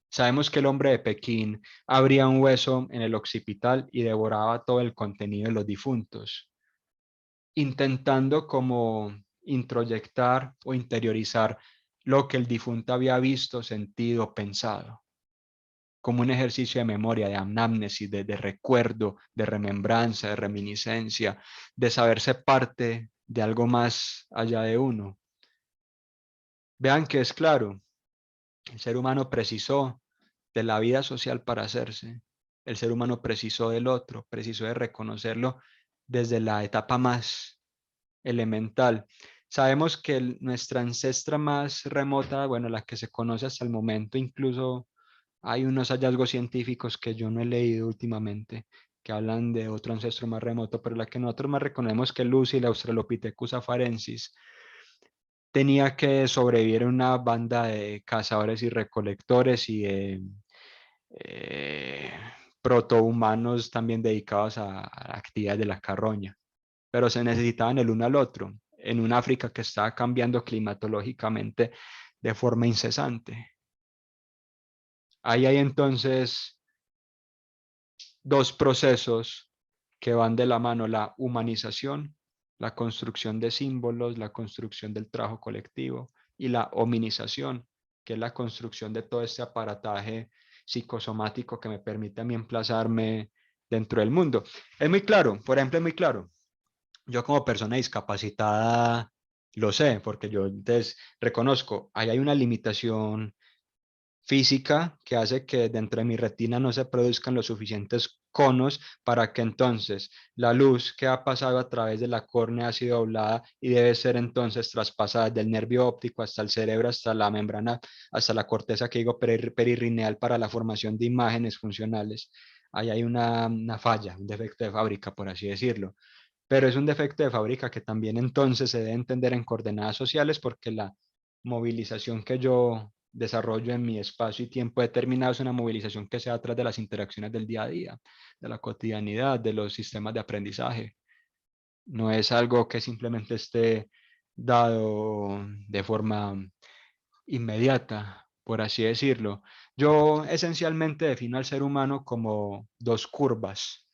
Sabemos que el hombre de Pekín abría un hueso en el occipital y devoraba todo el contenido de los difuntos, intentando como introyectar o interiorizar lo que el difunto había visto, sentido, pensado, como un ejercicio de memoria, de anamnesis, de recuerdo, de remembranza, de reminiscencia, de saberse parte de algo más allá de uno. Vean que es claro, el ser humano precisó de la vida social para hacerse. El ser humano precisó del otro, precisó de reconocerlo desde la etapa más elemental. Sabemos que nuestra ancestra más remota, bueno, la que se conoce hasta el momento, incluso hay unos hallazgos científicos que yo no he leído últimamente, que hablan de otro ancestro más remoto, pero la que nosotros más reconocemos que Lucy, el Australopithecus afarensis, tenía que sobrevivir en una banda de cazadores y recolectores y de eh, protohumanos también dedicados a actividades de la carroña, pero se necesitaban el uno al otro en un África que estaba cambiando climatológicamente de forma incesante. Ahí hay entonces dos procesos que van de la mano: la humanización, la construcción de símbolos, la construcción del trabajo colectivo, y la hominización, que es la construcción de todo este aparataje psicosomático que me permite a mí emplazarme dentro del mundo. Es muy claro, por ejemplo, es muy claro. Yo como persona discapacitada lo sé, porque yo entonces reconozco, ahí hay una limitación física que hace que dentro de mi retina no se produzcan los suficientes conos para que entonces la luz que ha pasado a través de la córnea ha sido doblada y debe ser entonces traspasada del nervio óptico hasta el cerebro, hasta la membrana, hasta la corteza que digo perirrineal para la formación de imágenes funcionales. Ahí hay una falla, un defecto de fábrica, por así decirlo. Pero es un defecto de fábrica que también entonces se debe entender en coordenadas sociales, porque la movilización que yo desarrollo en mi espacio y tiempo determinado es una movilización que se da atrás de las interacciones del día a día, de la cotidianidad, de los sistemas de aprendizaje. No es algo que simplemente esté dado de forma inmediata, por así decirlo. Yo esencialmente defino al ser humano como dos curvas.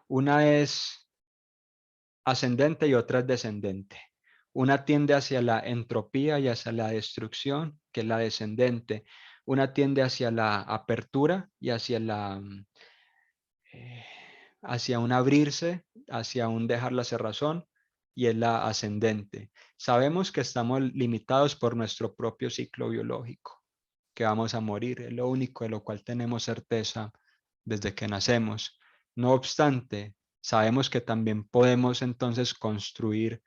Una es ascendente y otra es descendente. Una tiende hacia la entropía y hacia la destrucción, que es la descendente. Una tiende hacia la apertura y hacia la hacia un abrirse, hacia un dejar la cerrazón, y es la ascendente. Sabemos que estamos limitados por nuestro propio ciclo biológico, que vamos a morir, es lo único de lo cual tenemos certeza desde que nacemos. No obstante, sabemos que también podemos entonces construir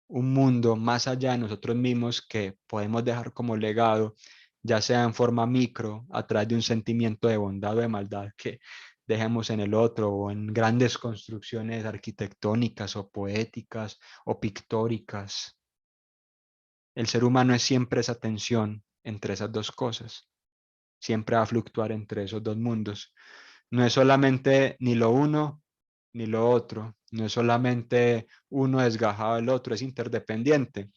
un mundo más allá de nosotros mismos que podemos dejar como legado, ya sea en forma micro, a través de un sentimiento de bondad o de maldad que dejemos en el otro, o en grandes construcciones arquitectónicas o poéticas o pictóricas. El ser humano es siempre esa tensión entre esas dos cosas, siempre va a fluctuar entre esos dos mundos. No es solamente ni lo uno ni lo otro, no es solamente uno desgajado del otro, es interdependiente.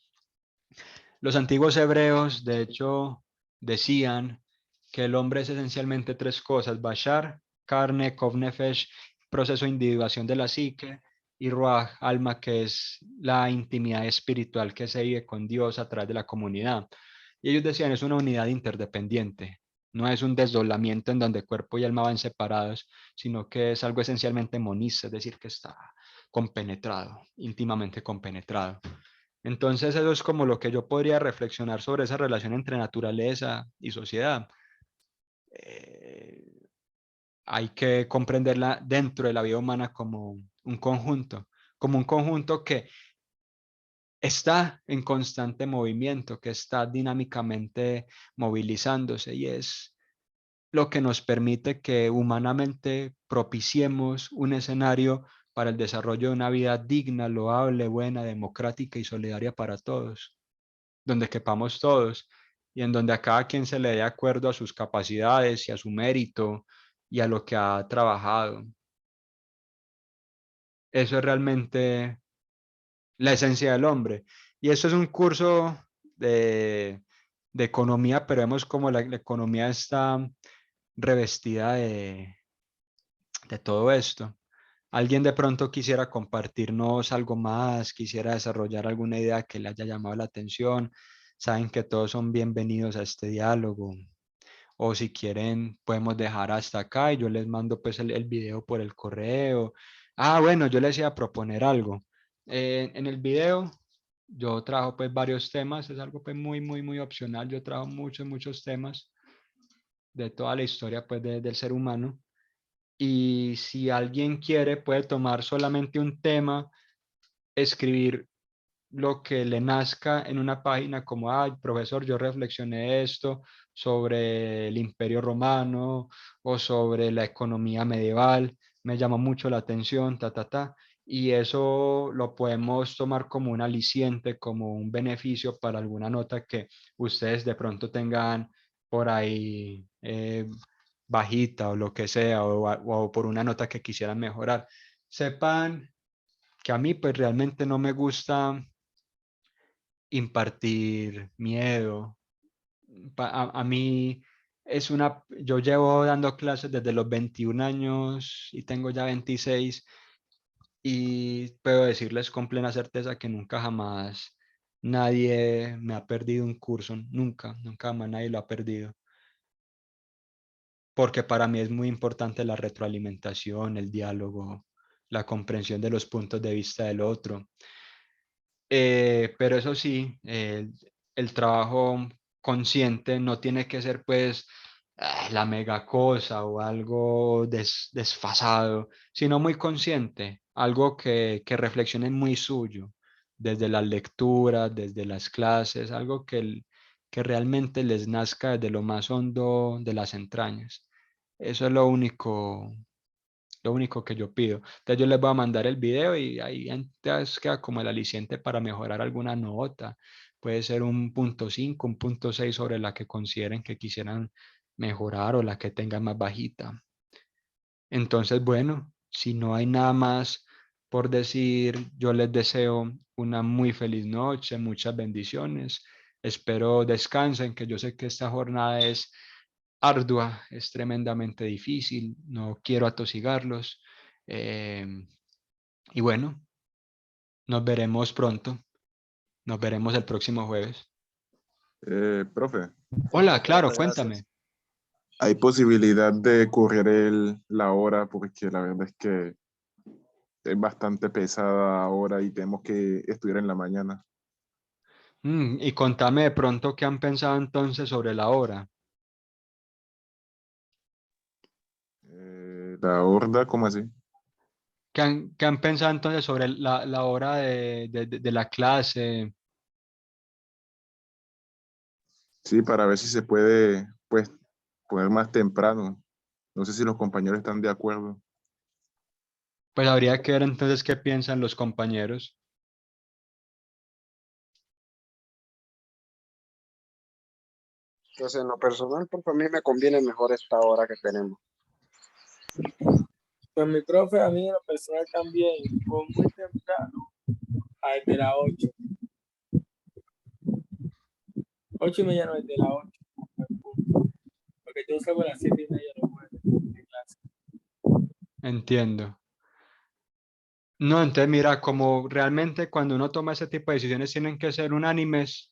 Los antiguos hebreos, de hecho, decían que el hombre es esencialmente tres cosas: bashar, carne, kov nefesh, proceso de individuación de la psique, y ruach, alma, que es la intimidad espiritual que se vive con Dios a través de la comunidad. Y ellos decían, es una unidad interdependiente, no es un desdoblamiento en donde cuerpo y alma van separados, sino que es algo esencialmente monista, es decir, que está compenetrado, íntimamente compenetrado. Entonces eso es como lo que yo podría reflexionar sobre esa relación entre naturaleza y sociedad. Eh, Hay que comprenderla dentro de la vida humana como un conjunto que está en constante movimiento, que está dinámicamente movilizándose, y es lo que nos permite que humanamente propiciemos un escenario para el desarrollo de una vida digna, loable, buena, democrática y solidaria para todos, donde quepamos todos y en donde a cada quien se le dé acuerdo a sus capacidades y a su mérito y a lo que ha trabajado. Eso es realmente la esencia del hombre. Y eso es un curso de economía, pero vemos como la economía está revestida de todo esto. Alguien de pronto quisiera compartirnos algo más, quisiera desarrollar alguna idea que le haya llamado la atención. Saben que todos son bienvenidos a este diálogo. O si quieren, podemos dejar hasta acá y yo les mando pues el video por el correo. Ah, bueno, yo les iba a proponer algo. En el video yo trabajo pues varios temas, es algo pues muy opcional. Yo trabajo muchos temas de toda la historia pues del ser humano. Y si alguien quiere, puede tomar solamente un tema, escribir lo que le nazca en una página como, ay, profesor, yo reflexioné esto sobre el Imperio Romano o sobre la economía medieval, me llamó mucho la atención, y eso lo podemos tomar como un aliciente, como un beneficio para alguna nota que ustedes de pronto tengan por ahí bajita o lo que sea, o por una nota que quisieran mejorar. Sepan que a mí pues realmente no me gusta impartir miedo. A mí yo llevo dando clases desde los 21 años y tengo ya 26, y puedo decirles con plena certeza que nunca jamás nadie me ha perdido un curso, nunca jamás nadie lo ha perdido, porque para mí es muy importante la retroalimentación, el diálogo, la comprensión de los puntos de vista del otro. Pero eso sí, el trabajo consciente no tiene que ser pues la mega cosa o algo desfasado, sino muy consciente, algo que reflexione muy suyo, desde las lecturas, desde las clases, algo que realmente les nazca desde lo más hondo de las entrañas. Eso es lo único que yo pido. Entonces yo les voy a mandar el video y ahí entonces queda como el aliciente para mejorar alguna nota. Puede ser un 0.5, un 0.6 sobre la que consideren que quisieran mejorar o la que tengan más bajita. Entonces, bueno, si no hay nada más por decir, yo les deseo una muy feliz noche, muchas bendiciones. Espero descansen, que yo sé que esta jornada es ardua, es tremendamente difícil, no quiero atosigarlos. eh, y bueno, nos veremos pronto, nos veremos el próximo jueves. Profe, Hola, claro, Profe, cuéntame. gracias. ¿hay posibilidad de correr la hora? Porque la verdad es que es bastante pesada ahora y tenemos que estudiar en la mañana. Y contame de pronto qué han pensado entonces sobre la hora. La horda, ¿cómo así? Qué han pensado entonces sobre la hora de la clase? Sí, para ver si se puede, pues, poner más temprano. No sé si los compañeros están de acuerdo. Pues habría que ver entonces qué piensan los compañeros. Entonces, en lo personal, porque a mí me conviene mejor esta hora que tenemos. Pues mi profe, a mí en lo personal también, fue muy temprano, a desde las 8. 8:30 no, desde las 8. Porque yo salgo a las 7:30 de la de clase. Entiendo. No, entonces mira, como realmente cuando uno toma ese tipo de decisiones tienen que ser unánimes,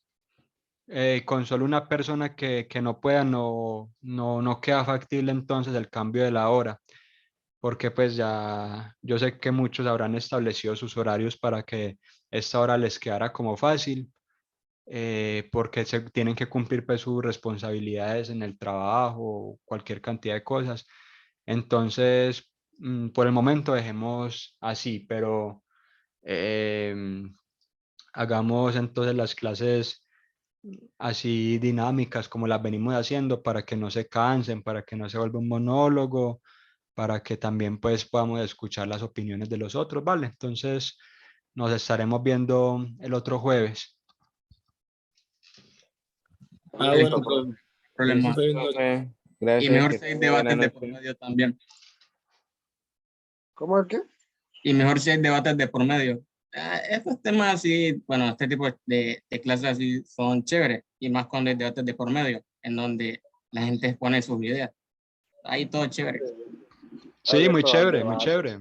con solo una persona que no pueda, no queda factible entonces el cambio de la hora, porque pues ya yo sé que muchos habrán establecido sus horarios para que esta hora les quedara como fácil, porque se tienen que cumplir pues sus responsabilidades en el trabajo, cualquier cantidad de cosas. Entonces, por el momento dejemos así, pero em, hagamos entonces las clases así dinámicas como las venimos haciendo para que no se cansen, para que no se vuelva un monólogo, para que también pues podamos escuchar las opiniones de los otros, ¿vale? Entonces nos estaremos viendo el otro jueves. Ah, Listo, bueno, profe, pues, no hay problema. profe, Profe, Y gracias, mejor que si hay tenga buena debates de por noche. medio también. ¿Cómo es que? Y mejor si hay debates de por medio. Estos temas así, bueno, este tipo de clases así son chéveres, y más cuando hay debates de por medio, en donde la gente expone sus ideas. Ahí todo chévere. Sí, muy Abierto al chévere, muy debate. chévere.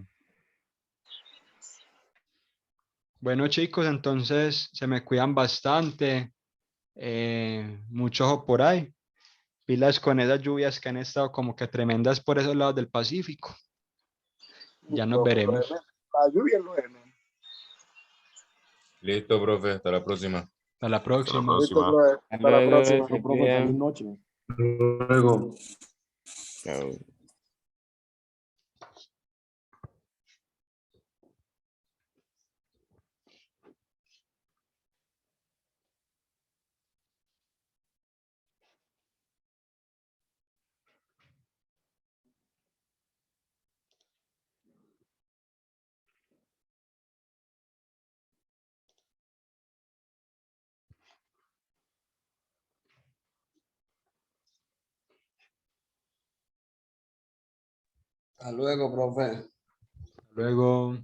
Bueno, chicos, entonces se me cuidan bastante. Mucho ojo por ahí. Pilas con esas lluvias que han estado como que tremendas por esos lados del Pacífico. Ya nos veremos. La lluvia no es, man. Listo, profe, hasta la próxima. Hasta la próxima. Listo, bro. Hasta Hasta la luego, próxima. se cuidan. Luego. Chao. Hasta luego, profe. Luego.